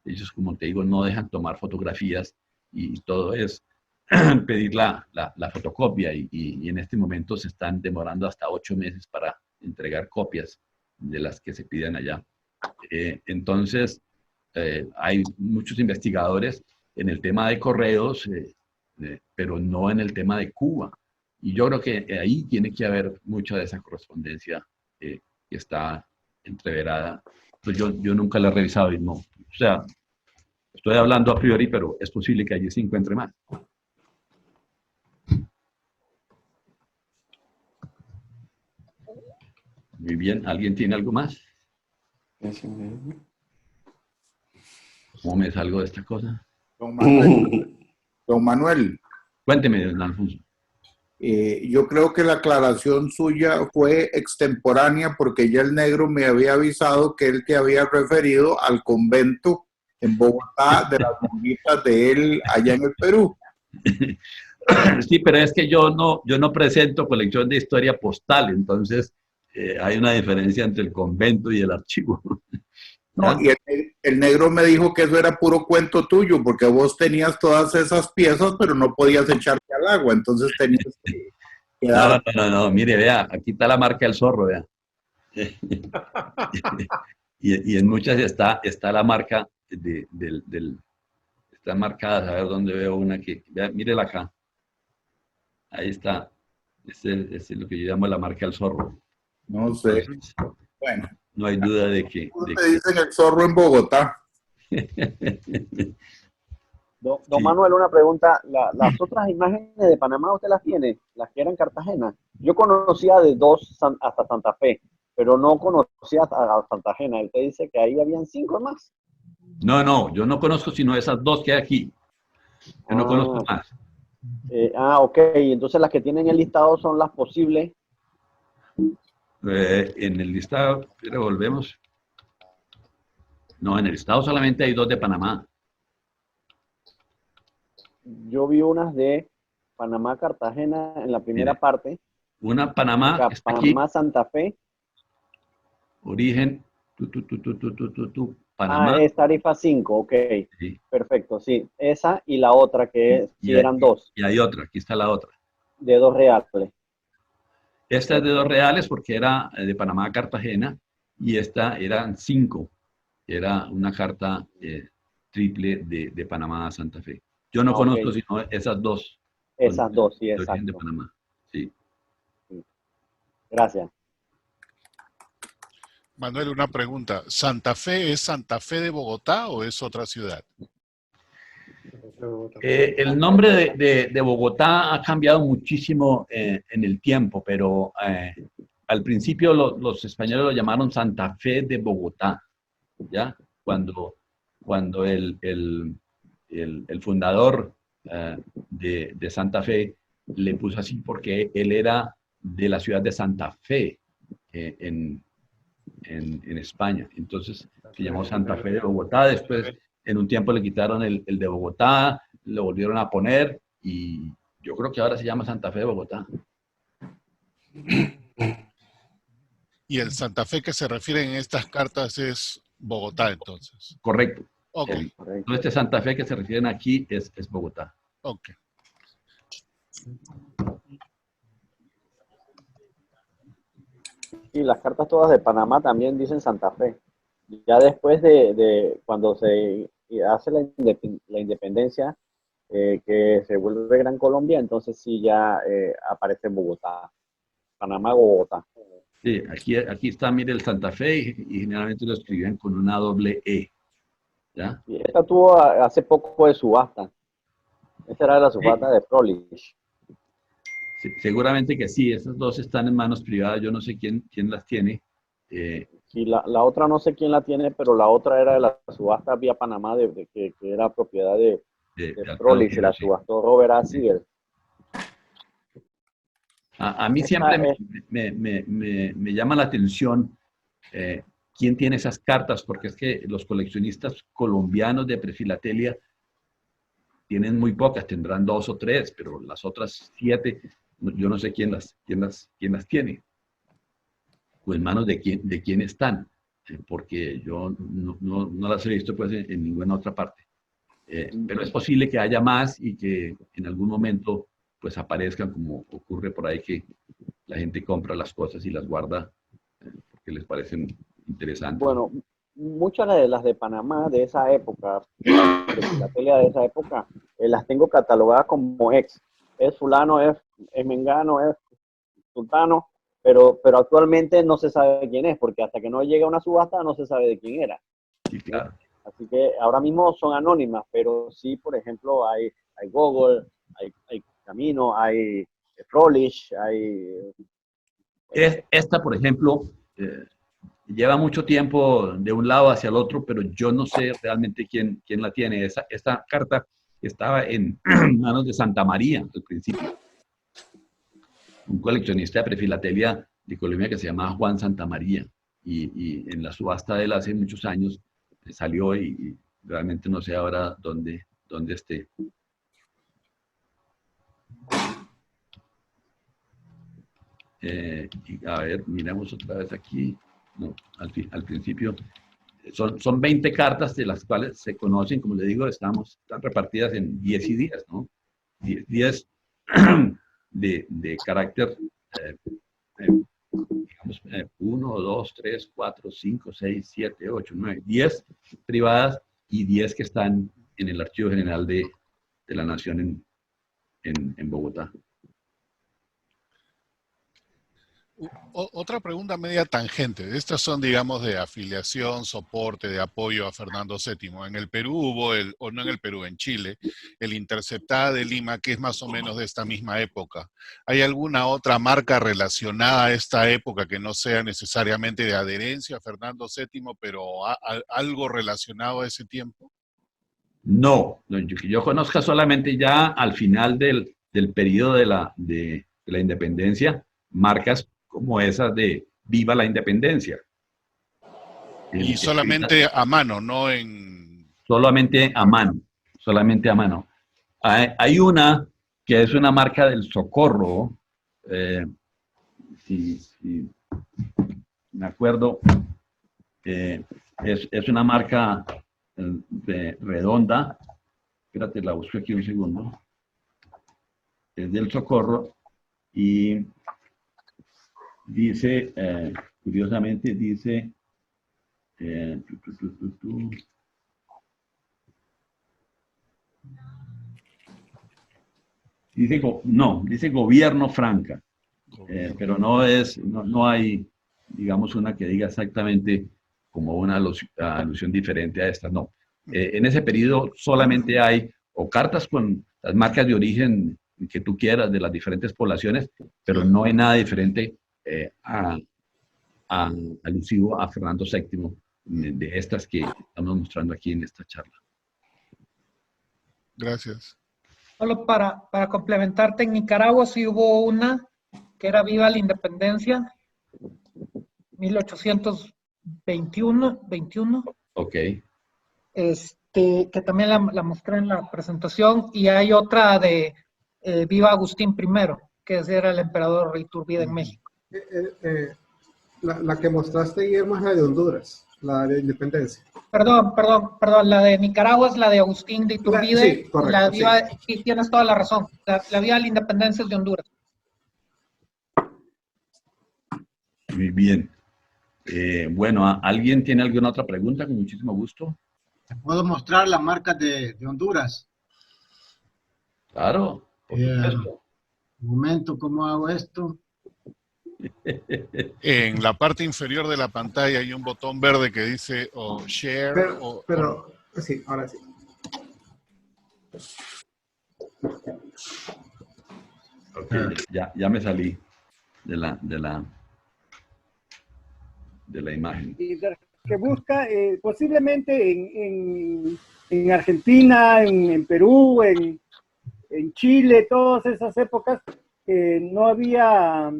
Ellos, como te digo, no dejan tomar fotografías y todo es pedir la fotocopia y en este momento se están demorando hasta 8 meses para entregar copias de las que se piden allá. Entonces, hay muchos investigadores en el tema de correos, pero no en el tema de Cuba. Y yo creo que ahí tiene que haber mucha de esa correspondencia que está entreverada. Pues yo nunca la he revisado y no. O sea, estoy hablando a priori, pero es posible que allí se encuentre más. Muy bien, ¿alguien tiene algo más? ¿Cómo me salgo de esta cosa? Don Manuel, Cuénteme, don Alfonso. yo creo que la aclaración suya fue extemporánea porque ya el negro me había avisado que él te había referido al convento en Bogotá de las monjitas de él allá en el Perú. Sí, pero es que yo no presento colección de historia postal, entonces hay una diferencia entre el convento y el archivo. No, y el negro me dijo que eso era puro cuento tuyo, porque vos tenías todas esas piezas, pero no podías echarte al agua, entonces tenías que quedar... No, mire, vea, aquí está la marca del zorro, vea. y en muchas está la marca están marcadas, a ver dónde veo una que, vea, mírela acá. Ahí está. Este es lo que yo llamo la marca del zorro. No sé. Entonces, Bueno. no hay duda de que... ¿Cómo te dicen el zorro en Bogotá? Don Manuel, una pregunta. Las otras imágenes de Panamá, ¿usted las tiene? Las que eran Cartagena. Yo conocía de 2 hasta Santa Fe, pero no conocía a Cartagena. Usted dice que ahí habían 5 más. No, yo no conozco sino esas 2 que hay aquí. Yo no conozco más. Ok. Entonces las que tienen el listado son las posibles. En el listado, volvemos. No, en el listado solamente hay 2 de Panamá. Yo vi unas de Panamá, Cartagena en la primera parte. Una Panamá, Panamá, Santa Fe. origen, Panamá. Ah, es tarifa 5, ok. Sí. Perfecto, sí. Esa y la otra que sí eran dos, Y hay otra, aquí está la otra. de 2 reales. Esta es de 2 reales porque era de Panamá a Cartagena y esta eran 5. Era una carta triple de Panamá a Santa Fe. Yo no conozco Ok. sino esas dos. Esas dos, sí, De origen de exacto. Panamá. Sí. Gracias. Manuel, una pregunta. ¿Santa Fe es Santa Fe de Bogotá o es otra ciudad? El nombre de Bogotá ha cambiado muchísimo en el tiempo, pero al principio los españoles lo llamaron Santa Fe de Bogotá, ¿ya? Cuando el fundador de Santa Fe le puso así porque él era de la ciudad de Santa Fe en España. Entonces se llamó Santa Fe de Bogotá. Después, en un tiempo le quitaron el de Bogotá, lo volvieron a poner y yo creo que ahora se llama Santa Fe de Bogotá. Y el Santa Fe que se refiere en estas cartas es Bogotá, entonces. Correcto. Ok. Todo este Santa Fe que se refieren aquí es Bogotá. Ok. Y las cartas todas de Panamá también dicen Santa Fe. Ya después de cuando se hace la independencia, que se vuelve Gran Colombia, entonces sí ya aparece Bogotá. Panamá, Bogotá. Sí, aquí está, mire, el Santa Fe y generalmente lo escribían con una doble E. ¿Ya? Y esta tuvo hace poco de subasta. Esa era la subasta de Frolich. Sí, seguramente que sí, esas dos están en manos privadas, yo no sé quién las tiene. Y la otra no sé quién la tiene, pero la otra era de la subasta vía Panamá, que era propiedad de Frolich, la subastó Robert A. Siegel. A mí siempre me llama la atención quién tiene esas cartas, porque es que los coleccionistas colombianos de prefilatelia tienen muy pocas, tendrán 2 o 3, pero las otras 7, yo no sé quién las tiene, o en manos de quién están, porque yo no las he visto pues, en ninguna otra parte. Pero es posible que haya más y que en algún momento pues aparezcan, como ocurre por ahí que la gente compra las cosas y las guarda porque les parecen interesantes. Bueno, muchas de las de Panamá de esa época, de filatelia de esa época, las tengo catalogadas como ex. Es fulano, es mengano, es sultano, pero actualmente no se sabe quién es, porque hasta que no llega una subasta no se sabe de quién era. Sí, claro. Así que ahora mismo son anónimas, pero sí, por ejemplo, hay Google, hay Camino, hay Frolich, hay... Esta, por ejemplo, lleva mucho tiempo de un lado hacia el otro, pero yo no sé realmente quién la tiene. Esta carta estaba en manos de Santa María al principio. Un coleccionista de prefilatelia de Colombia que se llamaba Juan Santa María. Y en la subasta de él hace muchos años salió y realmente no sé ahora dónde esté. Y a ver, miremos otra vez aquí. No, al principio son 20 cartas de las cuales se conocen, como le digo, están repartidas en 10 y 10, ¿no? 10 de carácter, digamos, 1, 2, 3, 4, 5, 6, 7, 8, 9, 10 privadas y 10 que están en el Archivo General de la Nación en Bogotá. Otra pregunta media tangente. Estas son, digamos, de afiliación, soporte, de apoyo a Fernando VII. En el Perú hubo, o no en el Perú, en Chile, el Interceptada de Lima, que es más o menos de esta misma época. ¿Hay alguna otra marca relacionada a esta época que no sea necesariamente de adherencia a Fernando VII, pero algo relacionado a ese tiempo? No, que yo conozca solamente ya al final del periodo de la independencia, marcas como esas de Viva la Independencia. Y solamente a mano, no en... Solamente a mano, solamente a mano. Hay una que es una marca del Socorro, si me acuerdo, Es una marca redonda. Espérate, la busco aquí un segundo. Es del Socorro y dice, curiosamente dice, dice Gobierno Franca, pero no hay, digamos, una que diga exactamente como una alusión diferente a esta, no. En ese periodo solamente hay o cartas con las marcas de origen que tú quieras de las diferentes poblaciones, pero no hay nada diferente alusivo a Fernando VII de estas que estamos mostrando aquí en esta charla. Gracias. Solo para complementarte, en Nicaragua sí hubo una que era Viva la Independencia, 1821. Ok. Que también la mostré en la presentación, y hay otra de Viva Agustín I, que era el emperador Iturbide en México. La que mostraste, Guillermo, es la de Honduras, la de Independencia. Perdón, la de Nicaragua es la de Agustín de Iturbide. Sí, correcto, sí, tienes toda la razón. La Viva de la Independencia es de Honduras. Muy bien. Bueno, ¿alguien tiene alguna otra pregunta? Con muchísimo gusto. ¿Te puedo mostrar las marcas de Honduras? Claro, por supuesto. Un momento, ¿cómo hago esto? En la parte inferior de la pantalla hay un botón verde que dice share sí, ahora sí. Ok, ya me salí de la imagen. Y que busca posiblemente en Argentina, en Perú, en Chile, todas esas épocas, no había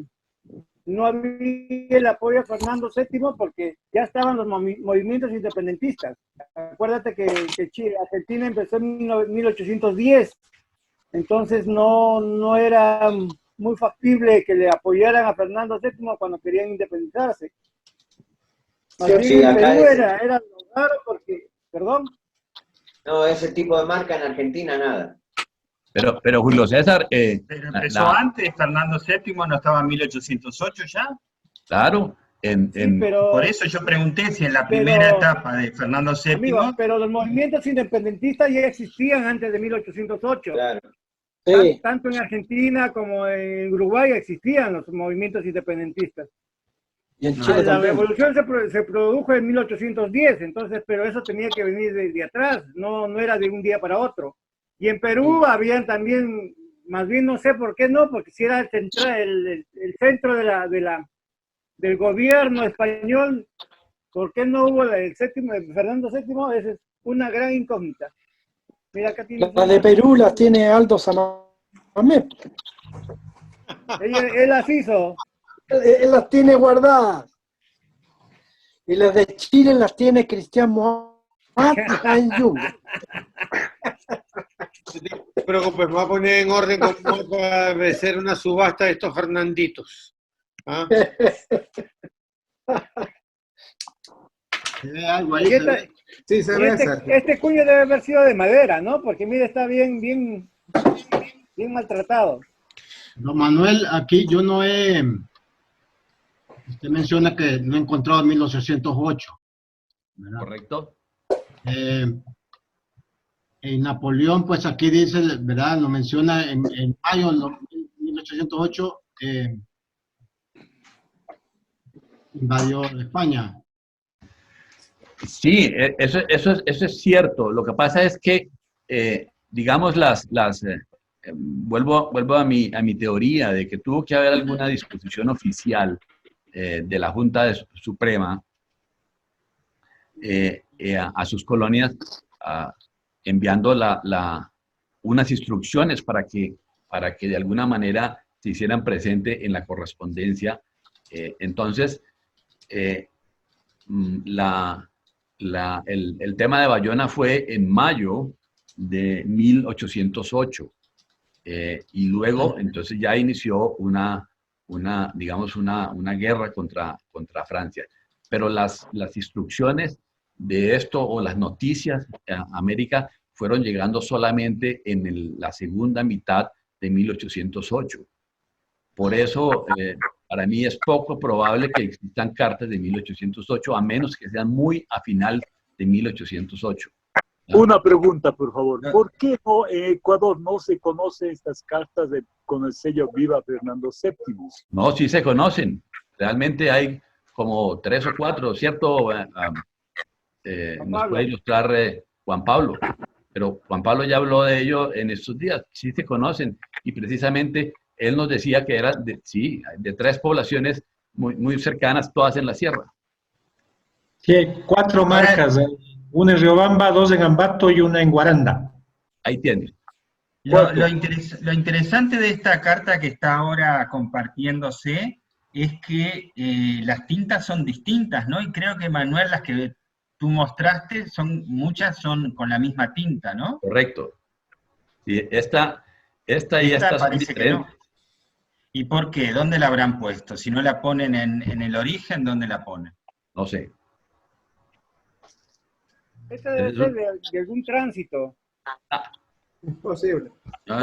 el apoyo a Fernando VII porque ya estaban los movimientos independentistas. Acuérdate que Argentina empezó en 1810, entonces no era muy factible que le apoyaran a Fernando VII cuando querían independizarse. Más bien en Perú era raro porque, perdón. No, ese tipo de marca en Argentina nada. Pero Julio César... pero empezó antes, Fernando VII no estaba en 1808 ya. Claro. Por eso yo pregunté si en la primera etapa de Fernando VII... Amigo, pero los movimientos independentistas ya existían antes de 1808. Claro. Sí. Tanto en Argentina como en Uruguay existían los movimientos independentistas. Y en Chile la también. revolución se produjo en 1810, entonces, pero eso tenía que venir de atrás, no era de un día para otro. Y en Perú habían también, más bien no sé por qué no, porque si era el centro del gobierno español, ¿por qué no hubo el Fernando VII? Esa es una gran incógnita. Mira, acá tiene la de Perú las tiene Aldo Samamé. Él las hizo. Él las tiene guardadas. Y las de Chile las tiene Cristian Mohamed Ayub. No te preocupes, me voy a poner en orden como para hacer una subasta de estos Fernanditos. ¿Ah? Sí, se ve. Este cuño debe haber sido de madera, ¿no? Porque mira, está bien maltratado. Don Manuel, aquí yo no he... Usted menciona que no encontró en 1808. ¿verdad? Correcto. En Napoleón, pues aquí dice, ¿verdad? Lo menciona en mayo de 1808, invadió España. Sí, eso es cierto. Lo que pasa es que, digamos, vuelvo a mi teoría de que tuvo que haber alguna disposición oficial de la Junta Suprema a sus colonias, enviando unas instrucciones para que de alguna manera se hicieran presente en la correspondencia. Entonces, el tema de Bayona fue en mayo de 1808 y luego entonces ya inició una guerra contra Francia. pero las instrucciones de esto o las noticias a América fueron llegando solamente en la segunda mitad de 1808. Por eso, para mí es poco probable que existan cartas de 1808, a menos que sean muy a final de 1808. Una pregunta, por favor. ¿Por qué en Ecuador no se conocen estas cartas con el sello Viva Fernando VII? No, sí se conocen. Realmente hay como 3 o 4, ¿cierto? Nos puede ilustrar Juan Pablo. Pero Juan Pablo ya habló de ello en estos días. Sí se conocen. Y precisamente él nos decía que eran de 3 poblaciones muy cercanas, todas en la sierra. Sí, hay 4 marcas. Una en Riobamba, 2 en Ambato y una en Guaranda. Ahí tienes. Lo interesante de esta carta que está ahora compartiéndose es que las tintas son distintas, ¿no? Y creo que, Manuel, las que tú mostraste, muchas son con la misma tinta, ¿no? Correcto. Sí, esta y esta son diferentes. No. ¿Y por qué? ¿Dónde la habrán puesto? Si no la ponen en el origen, ¿dónde la ponen? No sé. Esta debe ser de algún tránsito. Imposible. No.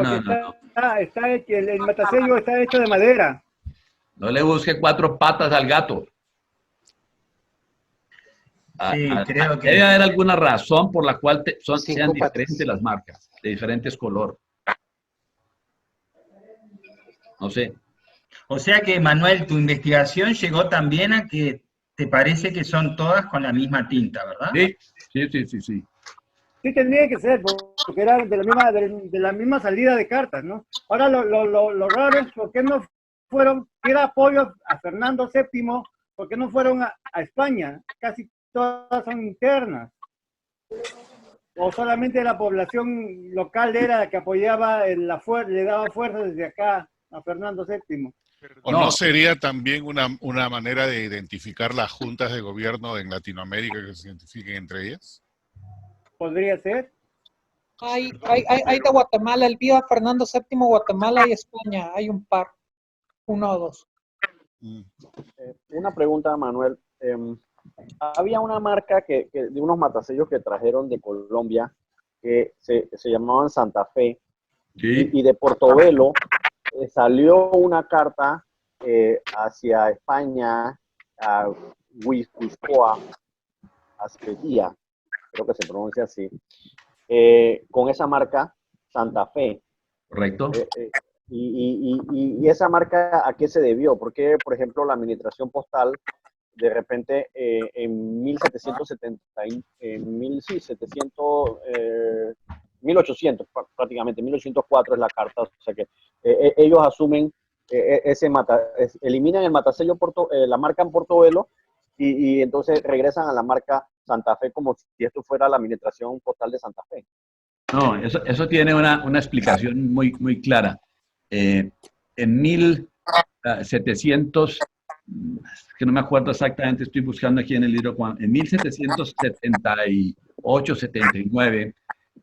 Está hecho, el matasello está hecho de madera. No le busque 4 patas al gato. Sí, creo que... Debe haber alguna razón por la cual sean diferentes las marcas, de diferentes color. No sé. O sea que, Manuel, tu investigación llegó también a que te parece que son todas con la misma tinta, ¿verdad? Sí. Sí, tendría que ser, porque era de la misma salida de cartas, ¿no? Ahora lo raro es por qué no fueron, que era apoyo a Fernando VII, por qué no fueron a España. Casi todas son internas. O solamente la población local era la que apoyaba, le daba fuerza desde acá a Fernando VII. ¿O no sería también una manera de identificar las juntas de gobierno en Latinoamérica que se identifiquen entre ellas? Podría ser. Hay de Guatemala, el Viva Fernando VII, Guatemala y España. Hay un par, 1 o 2. Una pregunta, Manuel. Había una marca de unos matasellos que trajeron de Colombia que se llamaban Santa Fe. Sí. Y de Portobelo salió una carta hacia España, a Guipúzcoa, Azquería, creo que se pronuncia así, con esa marca Santa Fe. Correcto. Y esa marca, ¿a qué se debió? Porque, por ejemplo, la administración postal, de repente, en 1800, prácticamente, 1804 es la carta, o sea que ellos asumen eliminan el matasello, la marca en Portobelo, y entonces regresan a la marca Santa Fe como si esto fuera la administración postal de Santa Fe. No, eso tiene una explicación muy clara. En 1700, que no me acuerdo exactamente, estoy buscando aquí en el libro, en 1778-79,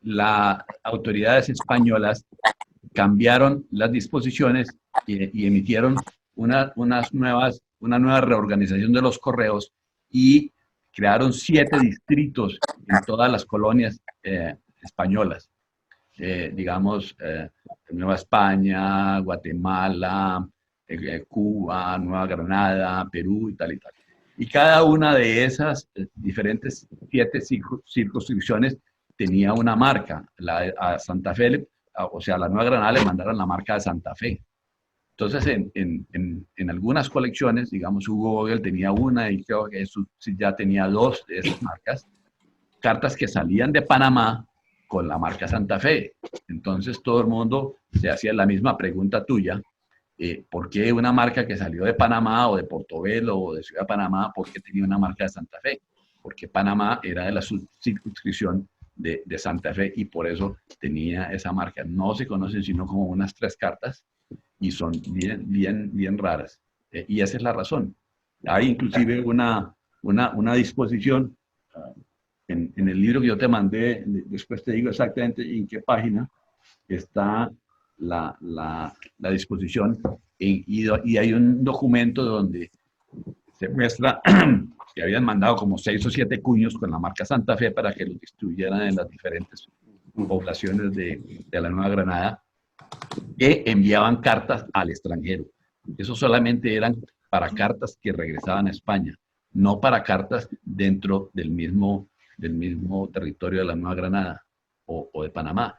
las autoridades españolas cambiaron las disposiciones y emitieron una nueva reorganización de los correos y crearon 7 distritos en todas las colonias españolas. Digamos, Nueva España, Guatemala, Cuba, Nueva Granada, Perú y tal y tal. Y cada una de esas diferentes 7 circunscripciones tenía una marca. A Santa Fe, o sea, a la Nueva Granada le mandaron la marca de Santa Fe. Entonces, en algunas colecciones, digamos, Hugo Vogel tenía una y creo que Jesús ya tenía 2 de esas marcas, cartas que salían de Panamá con la marca Santa Fe. Entonces, todo el mundo se hacía la misma pregunta tuya. ¿Por qué una marca que salió de Panamá o de Portobelo o de Ciudad de Panamá, por qué tenía una marca de Santa Fe? Porque Panamá era de la circunscripción de Santa Fe y por eso tenía esa marca. No se conocen sino como unas 3 cartas y son bien raras. Y esa es la razón. Hay inclusive una disposición en el libro que yo te mandé, después te digo exactamente en qué página está la disposición, y hay un documento donde se muestra que habían mandado como 6 o 7 cuños con la marca Santa Fe para que los distribuyeran en las diferentes poblaciones de la Nueva Granada, que enviaban cartas al extranjero. Eso solamente eran para cartas que regresaban a España, no para cartas dentro del mismo territorio de la Nueva Granada o de Panamá.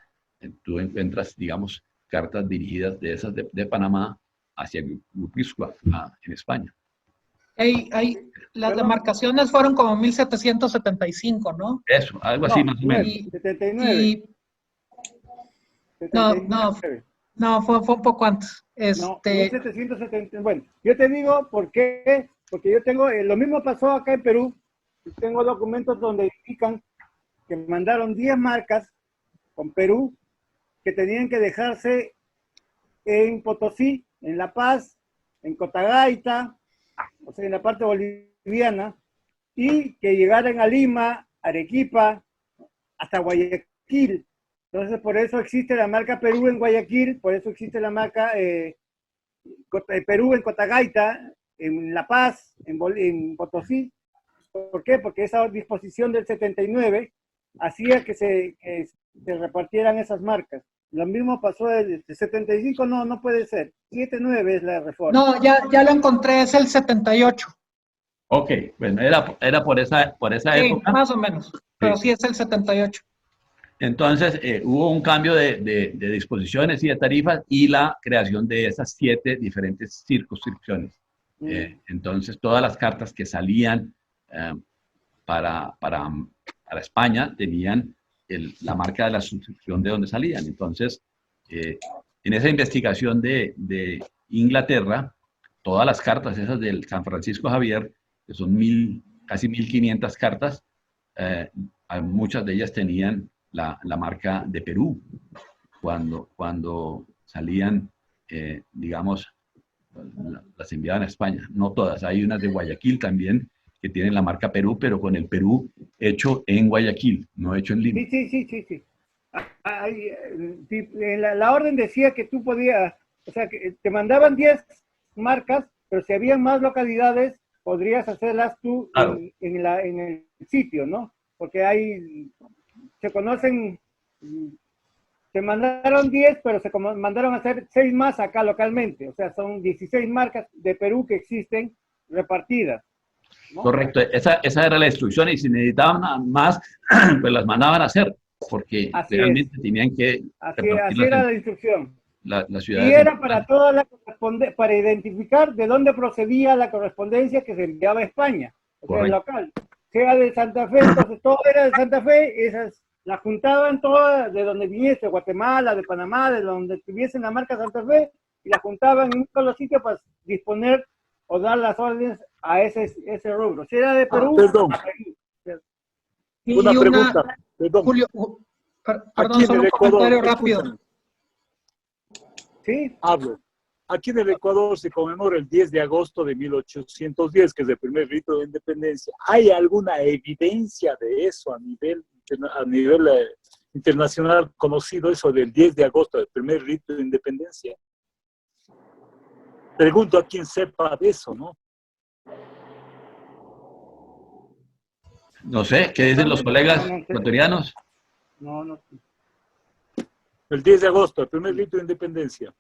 Tú encuentras, digamos, cartas dirigidas de esas de Panamá hacia Guipúzcoa, en España. Las demarcaciones fueron como 1775, ¿no? Eso, algo así más o menos. 79. No, fue un poco antes. No, 1770. Bueno, yo te digo por qué, porque yo tengo, lo mismo pasó acá en Perú. Tengo documentos donde indican que mandaron 10 marcas con Perú que tenían que dejarse en Potosí, en La Paz, en Cotagaita, o sea, en la parte boliviana, y que llegaran a Lima, Arequipa, hasta Guayaquil. Entonces, por eso existe la marca Perú en Guayaquil, por eso existe la marca Perú en Cotagaita, en La Paz, en Potosí. ¿Por qué? Porque esa disposición del 79 hacía que se repartieran esas marcas. Lo mismo pasó del 75, no puede ser. 79 es la reforma. No, ya lo encontré, es el 78. Ok, bueno, era por esa Sí, época. más o menos, pero sí es el 78. Entonces, hubo un cambio de disposiciones y de tarifas y la creación de esas 7 diferentes circunscripciones. Entonces, todas las cartas que salían para España tenían la marca de la suscripción de donde salían. Entonces, en esa investigación de Inglaterra, todas las cartas esas del San Francisco Javier, que son casi 1500 cartas, muchas de ellas tenían la marca de Perú. Cuando salían, digamos, las enviaban a España. No todas, hay unas de Guayaquil también, que tienen la marca Perú, pero con el Perú hecho en Guayaquil, no hecho en Lima. Sí. La orden decía que tú podías, o sea, que te mandaban 10 marcas, pero si habían más localidades, podrías hacerlas tú claro. en el sitio, ¿no? Porque se conocen, se mandaron 10, pero se mandaron a hacer 6 más acá localmente, o sea, son 16 marcas de Perú que existen repartidas. ¿No? Correcto, esa era la instrucción y si necesitaban más, pues las mandaban a hacer, porque así realmente tenían que... Así era la instrucción. La ciudad y era para toda la correspondencia, para identificar de dónde procedía la correspondencia que se enviaba a España, o sea, el local. Sea de Santa Fe, entonces todo era de Santa Fe, esas las juntaban todas de donde viniese, Guatemala, de Panamá, de donde tuviesen la marca Santa Fe, y las juntaban en un solo sitio para disponer o dar las órdenes a ese rubro. Si era de Perú, perdón. Una pregunta, perdón. Julio, perdón, solo un comentario rápido. ¿Sí? Hablo. Aquí en el Ecuador se conmemora el 10 de agosto de 1810, que es el primer rito de independencia. ¿Hay alguna evidencia de eso a nivel internacional conocido, eso del 10 de agosto, el primer rito de independencia? Pregunto a quien sepa de eso, ¿no? No sé, ¿qué dicen los colegas ecuatorianos? No. El 10 de agosto, el primer rito de independencia.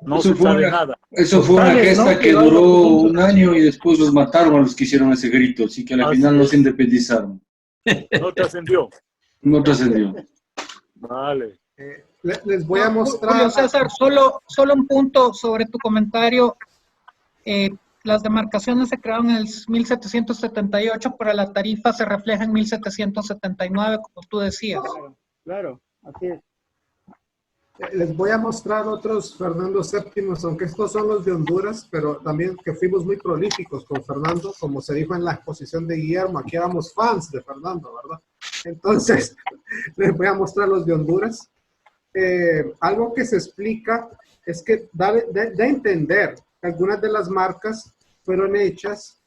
No se sabe nada. Eso fue una gesta que duró un año y después los mataron a los que hicieron ese grito, así que al final no se independizaron. No trascendió. No trascendió. Vale. Les voy a mostrar... Julio César, solo un punto sobre tu comentario. Las demarcaciones se crearon en el 1778, pero la tarifa se refleja en 1779, como tú decías. Claro, así es. Les voy a mostrar otros Fernando VII, aunque estos son los de Honduras, pero también que fuimos muy prolíficos con Fernando, como se dijo en la exposición de Guillermo, aquí éramos fans de Fernando, ¿verdad? Entonces, les voy a mostrar los de Honduras. Algo que se explica es que da a entender que algunas de las marcas fueron hechas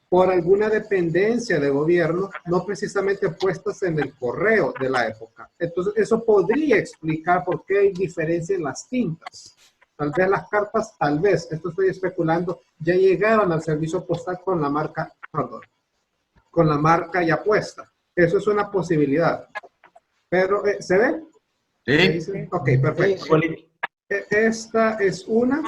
por alguna dependencia de gobierno, no precisamente puestas en el correo de la época. Entonces, eso podría explicar por qué hay diferencia en las tintas. Tal vez las cartas, tal vez, esto estoy especulando, ya llegaron al servicio postal con la marca, perdón, con la marca ya puesta. Eso es una posibilidad. Pero, ¿se ve? Sí. Ok, perfecto. Esta es una.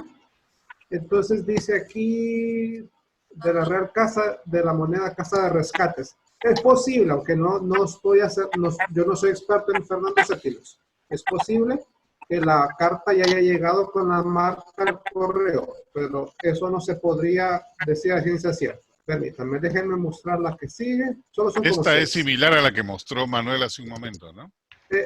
Entonces dice aquí de la Real Casa de la Moneda Casa de Rescates. Es posible, aunque no estoy yo no soy experto en Fernando VII. Es posible que la carta ya haya llegado con la marca al correo, pero eso no se podría decir a ciencia cierta. Permítanme, déjenme mostrar la que sigue. Solo son como Esta seis. es similar a la que mostró Manuel hace un momento, ¿no?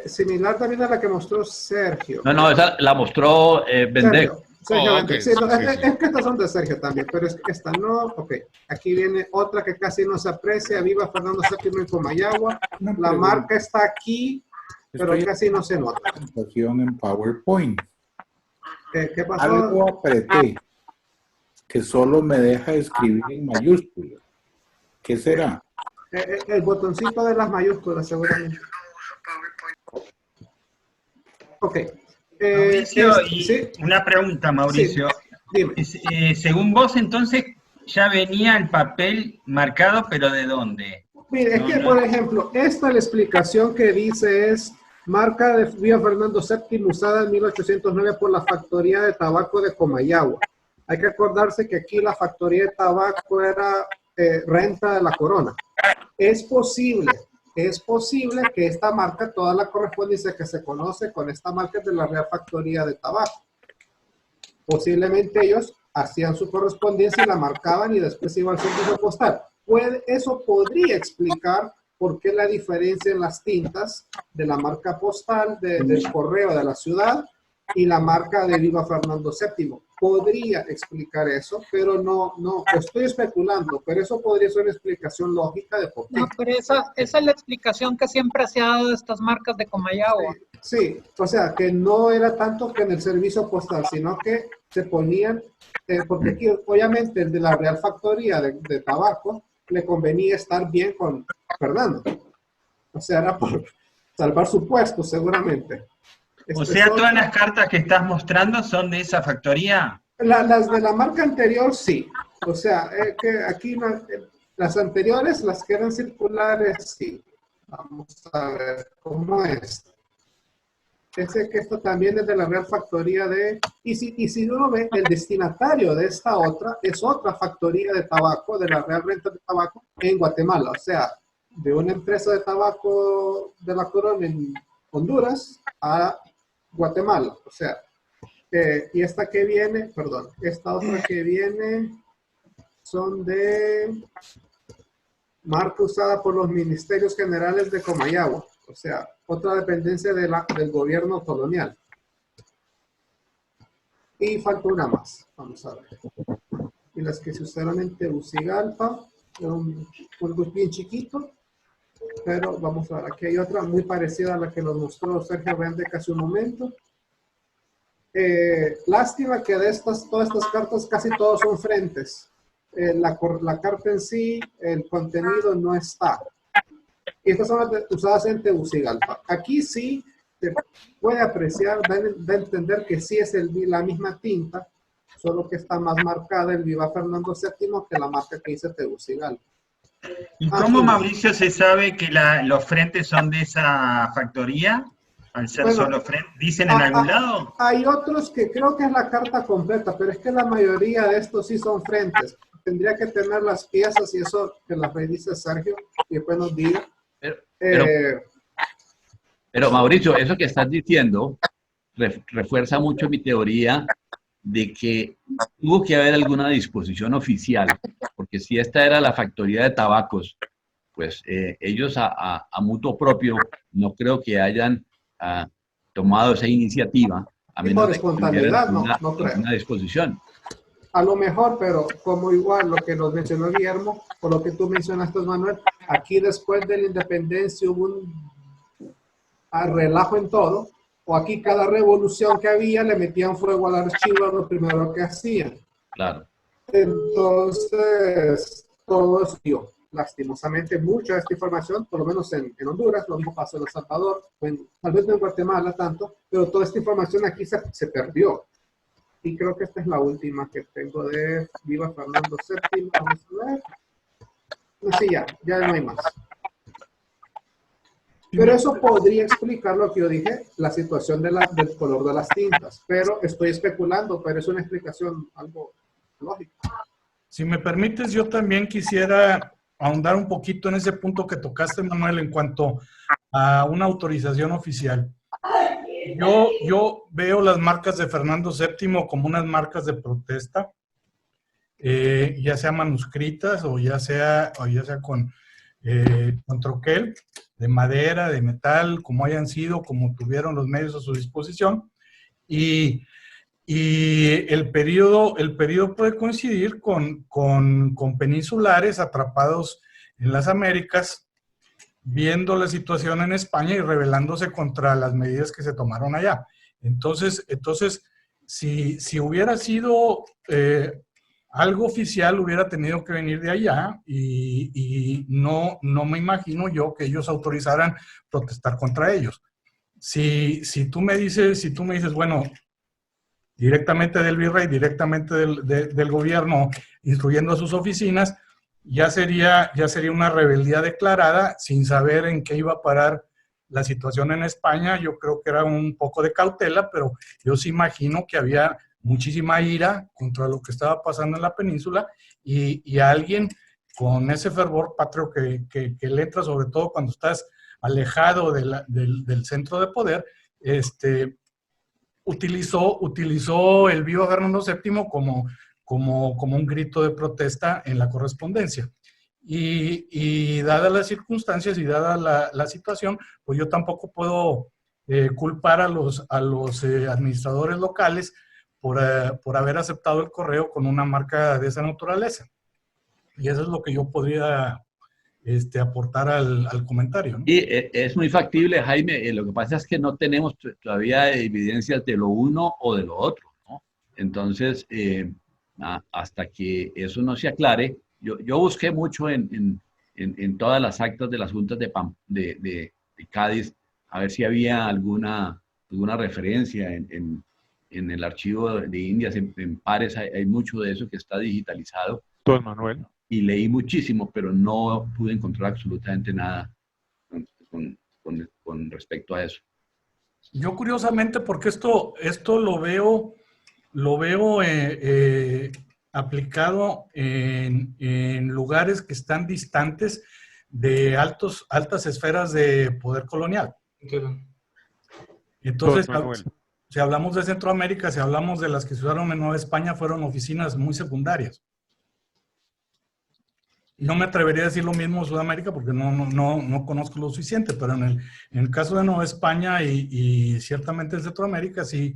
Similar también a la que mostró Sergio. No, esa la mostró Vendek. Sergio Oh, Vendek. ok, Sí, sí, no, sí, es que estas son de Sergio también, pero es que esta no. Ok, aquí viene otra que casi no se aprecia. Viva Fernando VII en Comayagua. La marca está aquí, pero casi no se nota. Presentación en PowerPoint. ¿Qué pasó? Algo apreté que solo me deja escribir en mayúsculas. ¿Qué será? El botoncito de las mayúsculas, seguramente. Ok. Mauricio, y una pregunta, Mauricio. Según vos, entonces, ya venía el papel marcado, pero ¿de dónde? Mire, es que, por ejemplo, esta la explicación que dice es marca de Viva Fernando VII usada en 1809 por la Factoría de Tabaco de Comayagua. Hay que acordarse que aquí la Factoría de Tabaco era renta de la corona. Es posible que esta marca, toda la correspondencia que se conoce con esta marca es de la Real Factoría de Tabaco. Posiblemente ellos hacían su correspondencia y la marcaban y después iba al servicio postal. Eso podría explicar por qué la diferencia en las tintas de la marca postal del correo de la ciudad y la marca de Viva Fernando VII. Podría explicar eso, pero no, estoy especulando, pero eso podría ser una explicación lógica de por qué. No, pero esa es la explicación que siempre se ha dado de estas marcas de Comayagua. Sí, o sea, que no era tanto que en el servicio postal, sino que se ponían, porque aquí obviamente el de la Real Factoría de Tabaco le convenía estar bien con Fernando. O sea, era por salvar su puesto, seguramente. O sea, todas las cartas que estás mostrando son de esa factoría. Las de la marca anterior, sí. O sea, que aquí las anteriores, las que eran circulares, sí. Vamos a ver cómo es. Ese que esto también es de la Real Factoría de... Y si uno ve, el destinatario de esta otra es otra factoría de tabaco, de la Real Renta de Tabaco en Guatemala. O sea, de una empresa de tabaco de la corona en Honduras a Guatemala. O sea, y esta que viene, perdón, esta otra que viene son de marca usada por los ministerios generales de Comayagua. O sea, otra dependencia del gobierno colonial. Y falta una más. Vamos a ver. Y las que se usaron en Tegucigalpa, un bien chiquito. Pero vamos a ver, aquí hay otra muy parecida a la que nos mostró Sergio Vendek hace un momento. Lástima que de todas estas cartas casi todos son frentes. La carta en sí, el contenido no está. Y estas son las usadas en Tegucigalpa. Aquí sí se puede apreciar, da a entender que sí es la misma tinta, solo que está más marcada el Viva Fernando VII que la marca que dice Tegucigalpa. ¿Y cómo, Mauricio, se sabe que los frentes son de esa factoría? Al ser solo frentes, ¿dicen en algún lado? Hay otros que creo que es la carta completa, pero es que la mayoría de estos sí son frentes. Tendría que tener las piezas y eso que las revise Sergio y después nos diga. Pero Mauricio, eso que estás diciendo refuerza mucho mi teoría de que tuvo que haber alguna disposición oficial, porque si esta era la factoría de tabacos, pues ellos a mutuo propio no creo que hayan tomado esa iniciativa a menos por espontaneidad, no creo. Una disposición. A lo mejor, pero como igual lo que nos mencionó Guillermo, o lo que tú mencionaste, Manuel, aquí después de la independencia hubo un relajo en todo, o aquí cada revolución que había le metían fuego al archivo a lo primero que hacían. Claro. Entonces, todo eso dio. Lastimosamente, mucha de esta información, por lo menos en Honduras, lo mismo pasó en El Salvador, tal vez no en Guatemala tanto, pero toda esta información aquí se perdió. Y creo que esta es la última que tengo de Viva Fernando VII. Vamos a ver. No, sí, ya no hay más. Pero eso podría explicar lo que yo dije, la situación del color de las tintas. Pero estoy especulando, pero es una explicación algo lógica. Si me permites, yo también quisiera ahondar un poquito en ese punto que tocaste, Manuel, en cuanto a una autorización oficial. Yo veo las marcas de Fernando VII como unas marcas de protesta, ya sea manuscritas o ya sea con troquel, de madera, de metal, como hayan sido, como tuvieron los medios a su disposición. Y el periodo puede coincidir con peninsulares atrapados en las Américas, viendo la situación en España y rebelándose contra las medidas que se tomaron allá. Entonces si hubiera sido algo oficial, hubiera tenido que venir de allá y no me imagino yo que ellos autorizaran protestar contra ellos. Si tú me dices, bueno, directamente del virrey, directamente del gobierno, instruyendo a sus oficinas, ya sería una rebeldía declarada sin saber en qué iba a parar la situación en España. Yo creo que era un poco de cautela, pero yo sí imagino que había muchísima ira contra lo que estaba pasando en la península y alguien con ese fervor patrio que le entra, sobre todo cuando estás alejado del centro de poder, utilizó el Viva Fernando VII como un grito de protesta en la correspondencia. Y dadas las circunstancias y dada la situación, pues yo tampoco puedo culpar a los administradores locales por haber aceptado el correo con una marca de esa naturaleza. Y eso es lo que yo podría aportar al comentario, ¿no? Y es muy factible, Jaime. Lo que pasa es que no tenemos todavía evidencias de lo uno o de lo otro, ¿no? Entonces, hasta que eso no se aclare, yo busqué mucho en todas las actas de las juntas de Cádiz, a ver si había alguna referencia en el archivo de Indias, en Pares hay mucho de eso que está digitalizado. Don Manuel. Y leí muchísimo, pero no pude encontrar absolutamente nada con respecto a eso. Yo curiosamente, porque esto lo veo aplicado en lugares que están distantes de altas esferas de poder colonial. Entonces, si hablamos de Centroamérica, si hablamos de las que se usaron en Nueva España, fueron oficinas muy secundarias. No me atrevería a decir lo mismo en Sudamérica porque no conozco lo suficiente, pero en el caso de Nueva España y ciertamente en Centroamérica sí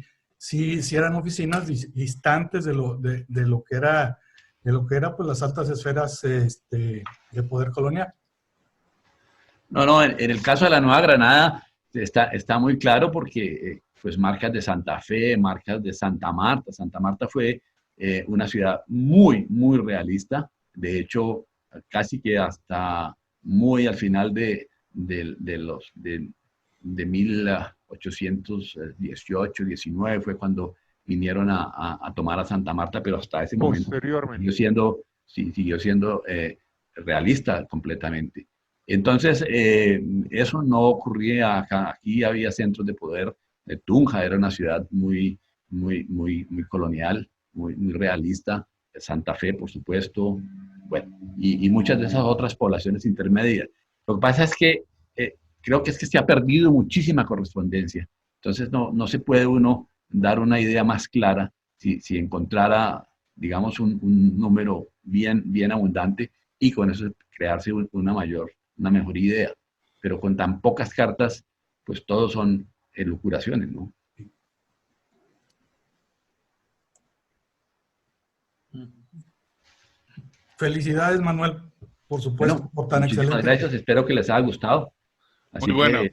eran oficinas distantes de lo que era pues las altas esferas de poder colonial. No, en el caso de la Nueva Granada está muy claro porque pues marcas de Santa Fe, marcas de Santa Marta. Santa Marta fue una ciudad muy, muy realista. De hecho, casi que hasta muy al final de 1818, 19 fue cuando vinieron a tomar a Santa Marta, pero hasta ese momento siguió siendo realista completamente. Entonces, eso no ocurría acá. Aquí había centros de poder. Tunja era una ciudad muy colonial, muy realista. Santa Fe, por supuesto. Bueno, y muchas de esas otras poblaciones intermedias. Lo que pasa es que creo que se ha perdido muchísima correspondencia. Entonces no se puede uno dar una idea más clara si encontrara, digamos, un número bien abundante y con eso crearse una mejor idea. Pero con tan pocas cartas, pues todos son elucubraciones, ¿no? Felicidades, Manuel, por supuesto, bueno, por tan excelente. Gracias, espero que les haya gustado. Así muy bueno.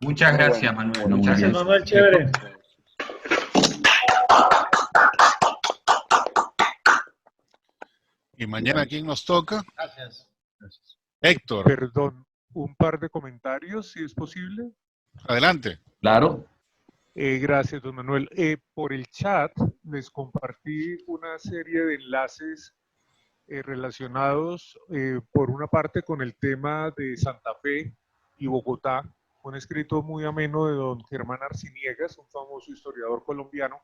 Muchas gracias, Manuel. Muchas gracias, Manuel, chévere. Y mañana, ¿quién nos toca? Gracias. Héctor. Perdón, un par de comentarios, si es posible. Adelante. Claro. Gracias, don Manuel. Por el chat les compartí una serie de enlaces relacionados, por una parte, con el tema de Santa Fe y Bogotá, un escrito muy ameno de don Germán Arciniegas, un famoso historiador colombiano,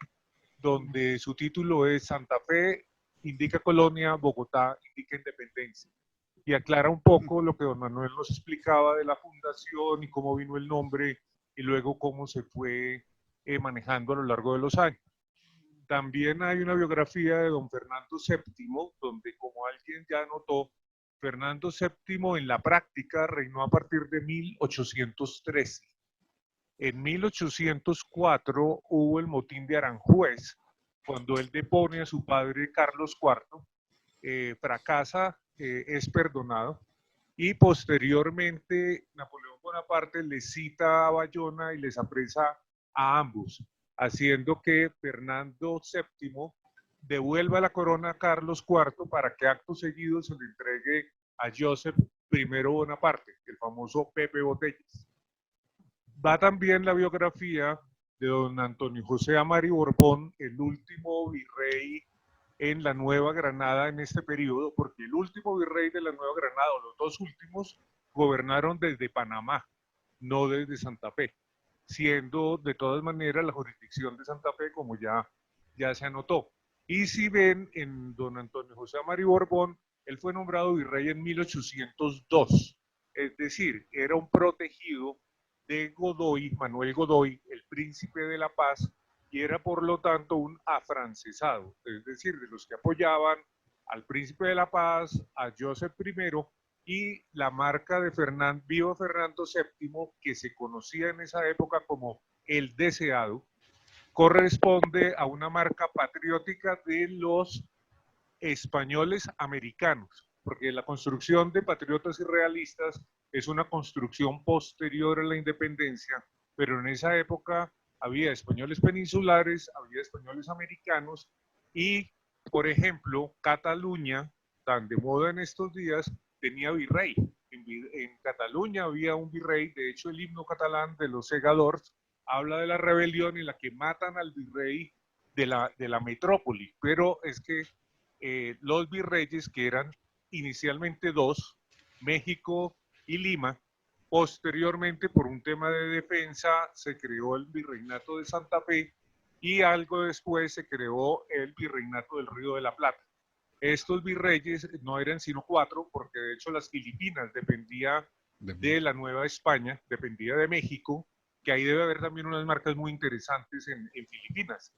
donde su título es Santa Fe indica colonia, Bogotá indica independencia. Y aclara un poco lo que don Manuel nos explicaba de la fundación y cómo vino el nombre y luego cómo se fue manejando a lo largo de los años. También hay una biografía de don Fernando VII, donde, como alguien ya notó, Fernando VII en la práctica reinó a partir de 1813. En 1804 hubo el motín de Aranjuez, cuando él depone a su padre Carlos IV, fracasa, es perdonado, y posteriormente Napoleón Bonaparte les cita a Bayona y les apresa a ambos, haciendo que Fernando VII devuelva la corona a Carlos IV para que acto seguido se le entregue a Joseph I Bonaparte, el famoso Pepe Botellas. Va también la biografía de don Antonio José Amari Borbón, el último virrey en la Nueva Granada en este periodo, porque el último virrey de la Nueva Granada, o los dos últimos, gobernaron desde Panamá, no desde Santa Fe, siendo de todas maneras la jurisdicción de Santa Fe, como ya se anotó. Y si ven en don Antonio José Amari Borbón, él fue nombrado virrey en 1802, es decir, era un protegido de Godoy, Manuel Godoy, el príncipe de la paz, y era por lo tanto un afrancesado, es decir, de los que apoyaban al príncipe de la paz, a Joseph I, y la marca de vivo Fernando VII, que se conocía en esa época como el deseado, corresponde a una marca patriótica de los españoles americanos, porque la construcción de patriotas y realistas es una construcción posterior a la independencia, pero en esa época había españoles peninsulares, había españoles americanos y, por ejemplo, Cataluña, tan de moda en estos días, tenía virrey. En Cataluña había un virrey, de hecho el himno catalán de los segadors habla de la rebelión en la que matan al virrey de la metrópoli, pero es que los virreyes, que eran inicialmente dos, México y Lima, posteriormente por un tema de defensa se creó el virreinato de Santa Fe y algo después se creó el virreinato del Río de la Plata. Estos virreyes no eran sino 4, porque de hecho las Filipinas dependía de la Nueva España, dependía de México, que ahí debe haber también unas marcas muy interesantes en Filipinas,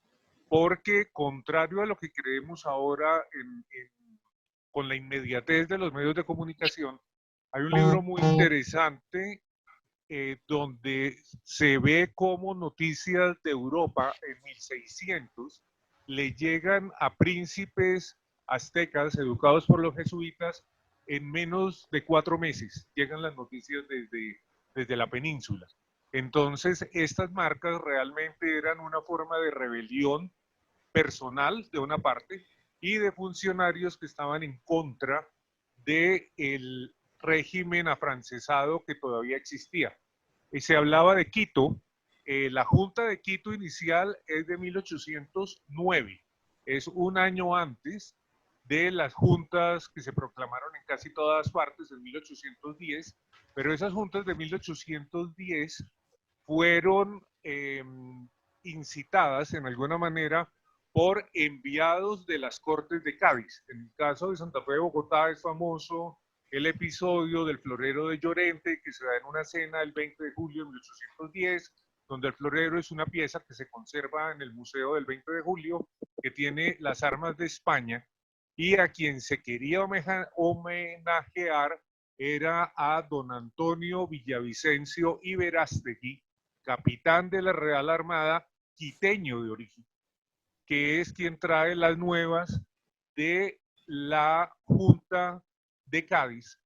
porque contrario a lo que creemos ahora con la inmediatez de los medios de comunicación, hay un libro muy interesante donde se ve cómo noticias de Europa en 1600 le llegan a príncipes aztecas educados por los jesuitas en menos de 4 meses. Llegan las noticias desde la península. Entonces, estas marcas realmente eran una forma de rebelión personal de una parte y de funcionarios que estaban en contra del régimen afrancesado que todavía existía. Y se hablaba de Quito. La Junta de Quito inicial es de 1809, es un año antes de las juntas que se proclamaron en casi todas partes en 1810, pero esas juntas de 1810 fueron incitadas en alguna manera por enviados de las Cortes de Cádiz. En el caso de Santa Fe de Bogotá es famoso el episodio del florero de Llorente, que se da en una cena el 20 de julio de 1810, donde el florero es una pieza que se conserva en el Museo del 20 de julio, que tiene las armas de España, y a quien se quería homenajear era a don Antonio Villavicencio Iberástegui, capitán de la Real Armada, quiteño de origen, que es quien trae las nuevas de la Junta de Cádiz,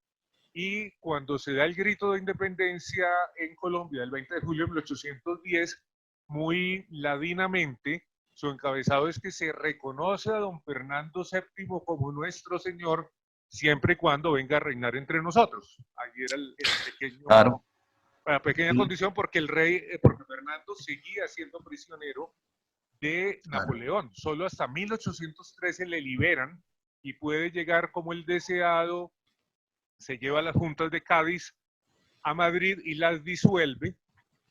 y cuando se da el grito de independencia en Colombia el 20 de julio de 1810, muy ladinamente, su encabezado es que se reconoce a don Fernando VII como nuestro señor, siempre y cuando venga a reinar entre nosotros. Ahí era el pequeño pequeña condición porque el rey, porque Fernando seguía siendo prisionero de Napoleón. Solo hasta 1813 le liberan y puede llegar como el deseado, se lleva las juntas de Cádiz a Madrid y las disuelve.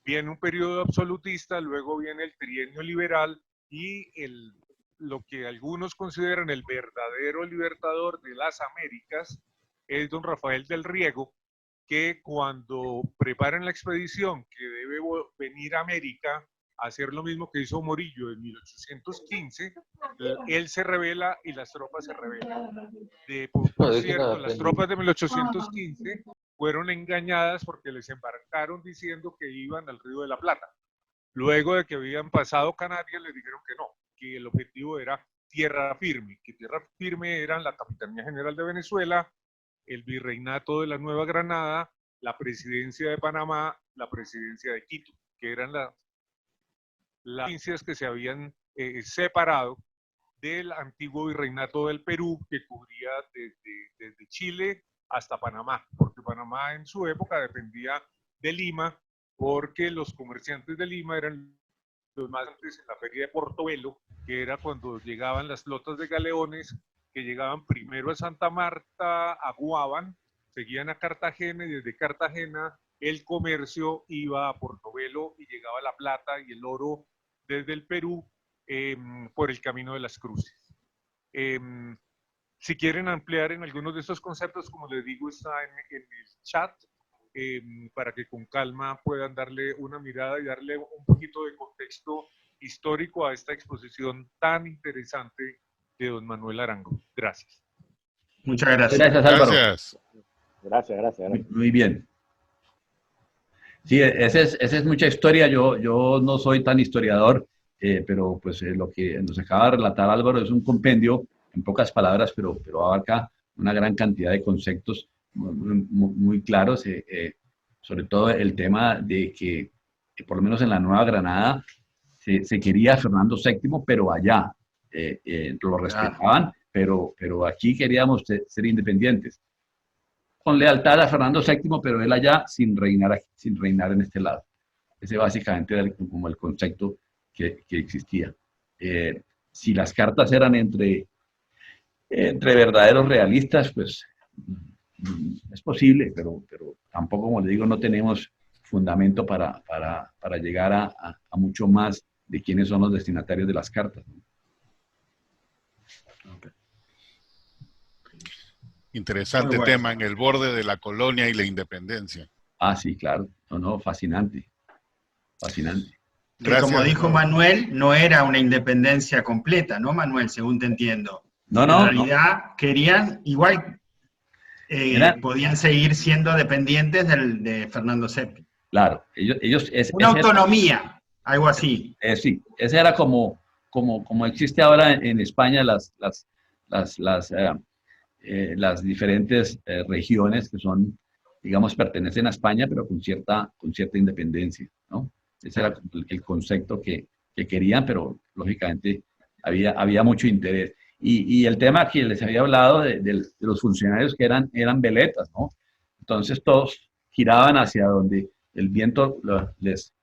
Viene un periodo absolutista, luego viene el trienio liberal y lo que algunos consideran el verdadero libertador de las Américas es don Rafael del Riego, que cuando preparan la expedición que debe venir a América a hacer lo mismo que hizo Morillo en 1815, él se rebela y las tropas se rebelan. Por cierto, las tropas de 1815 fueron engañadas porque les embarcaron diciendo que iban al Río de la Plata. Luego de que habían pasado Canarias, les dijeron que no, que el objetivo era tierra firme, que tierra firme eran la Capitanía General de Venezuela, el Virreinato de la Nueva Granada, la Presidencia de Panamá, la Presidencia de Quito, que eran las provincias que se habían separado del antiguo Virreinato del Perú, que cubría desde Chile hasta Panamá, porque Panamá en su época dependía de Lima, porque los comerciantes de Lima eran los más antes en la feria de Portobelo, que era cuando llegaban las flotas de galeones, que llegaban primero a Santa Marta, aguaban, seguían a Cartagena y desde Cartagena el comercio iba a Portobelo y llegaba la plata y el oro desde el Perú por el camino de las cruces. Si quieren ampliar en algunos de estos conceptos, como les digo, está en el chat, para que con calma puedan darle una mirada y darle un poquito de contexto histórico a esta exposición tan interesante de don Manuel Arango. Gracias. Muchas gracias. Gracias, Álvaro. Gracias. Muy bien. Sí, esa es mucha historia. Yo no soy tan historiador, pero pues lo que nos acaba de relatar Álvaro es un compendio, en pocas palabras, pero abarca una gran cantidad de conceptos muy claros, sobre todo el tema de que por lo menos en la Nueva Granada se quería a Fernando VII, pero allá lo respetaban, pero aquí queríamos ser independientes, con lealtad a Fernando VII, pero él allá sin reinar en este lado. Ese básicamente era como el concepto que existía. Si las cartas eran entre verdaderos realistas, pues es posible, pero tampoco, como le digo, no tenemos fundamento para llegar a mucho más de quiénes son los destinatarios de las cartas. Okay. Interesante tema, en el borde de la colonia y la independencia. Ah, sí, claro. No, fascinante. Fascinante. Gracias. Como dijo Manuel, no era una independencia completa, ¿no, Manuel? Según te entiendo. En realidad querían, igual, podían seguir siendo dependientes de Fernando VII. Claro, una autonomía, algo así. Sí, ese era como existe ahora en España las diferentes regiones que son, digamos, pertenecen a España, pero con cierta independencia, ¿no? Ese era el concepto que querían, pero lógicamente había mucho interés. Y el tema que les había hablado de los funcionarios que eran veletas, ¿no? Entonces todos giraban hacia donde el viento les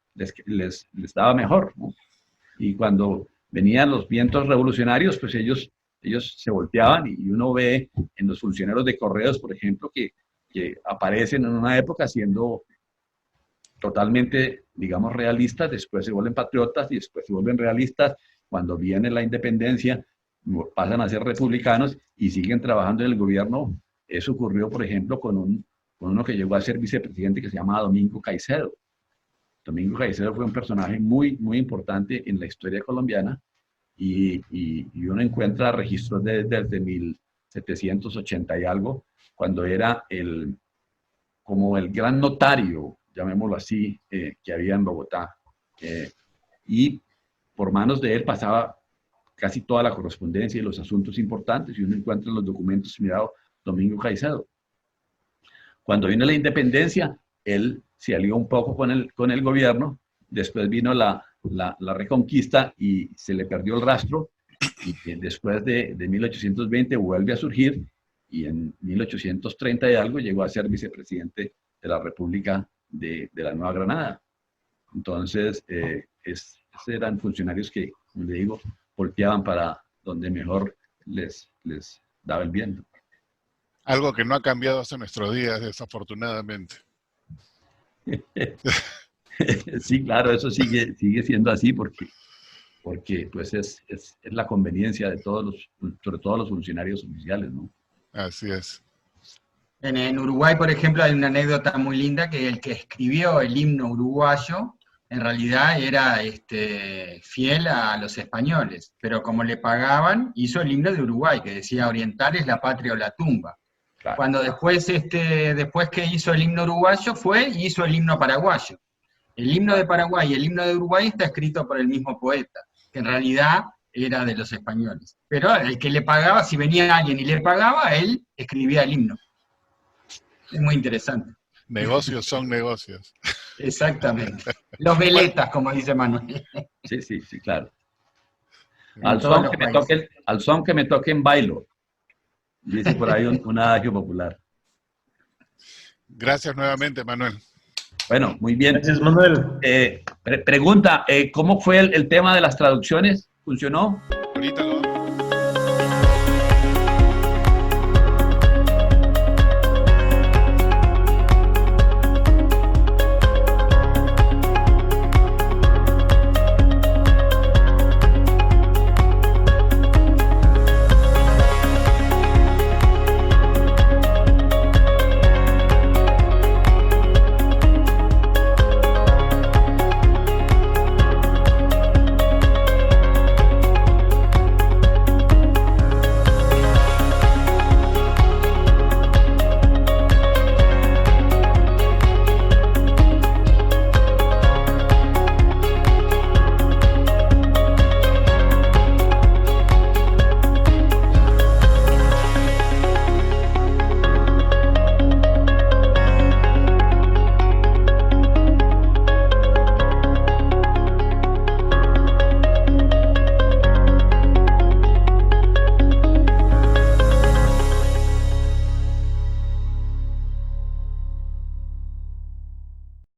daba mejor, ¿no? Y cuando venían los vientos revolucionarios, pues ellos se volteaban, y uno ve en los funcionarios de correos, por ejemplo, que aparecen en una época siendo totalmente, digamos, realistas, después se vuelven patriotas y después se vuelven realistas. Cuando viene la independencia, pasan a ser republicanos y siguen trabajando en el gobierno. Eso ocurrió, por ejemplo, con uno que llegó a ser vicepresidente, que se llamaba Domingo Caicedo. Domingo Caicedo fue un personaje muy, muy importante en la historia colombiana, y uno encuentra registros desde 1780 y algo, cuando era como el gran notario, llamémoslo así, que había en Bogotá. Y por manos de él pasaba casi toda la correspondencia y los asuntos importantes, y uno encuentra en los documentos mirado Domingo Caicedo. Cuando vino la independencia, él se alió un poco con el gobierno, después vino la reconquista y se le perdió el rastro, y después de 1820 vuelve a surgir, y en 1830 y algo llegó a ser vicepresidente de la República la Nueva Granada. Entonces, eran funcionarios que, como le digo, volteaban para donde mejor les daba el viento. Algo que no ha cambiado hasta nuestros días, desafortunadamente. Sí, claro, eso sigue siendo así porque pues es la conveniencia de sobre todo los funcionarios oficiales, ¿no? Así es. En Uruguay, por ejemplo, hay una anécdota muy linda que el que escribió el himno uruguayo en realidad era fiel a los españoles, pero como le pagaban, hizo el himno de Uruguay, que decía oriental es la patria o la tumba. Claro. Cuando después que hizo el himno uruguayo y hizo el himno paraguayo. El himno de Paraguay y el himno de Uruguay está escrito por el mismo poeta, que en realidad era de los españoles. Pero el que le pagaba, si venía alguien y le pagaba, él escribía el himno. Es muy interesante. Negocios son negocios. Exactamente. Los veletas, como dice Manuel. Sí, claro. Al son que me toquen bailo. Dice por ahí un adagio popular. Gracias nuevamente, Manuel. Bueno, muy bien. Gracias, Manuel. Pregunta, ¿cómo fue el tema de las traducciones? ¿Funcionó? Ahorita lo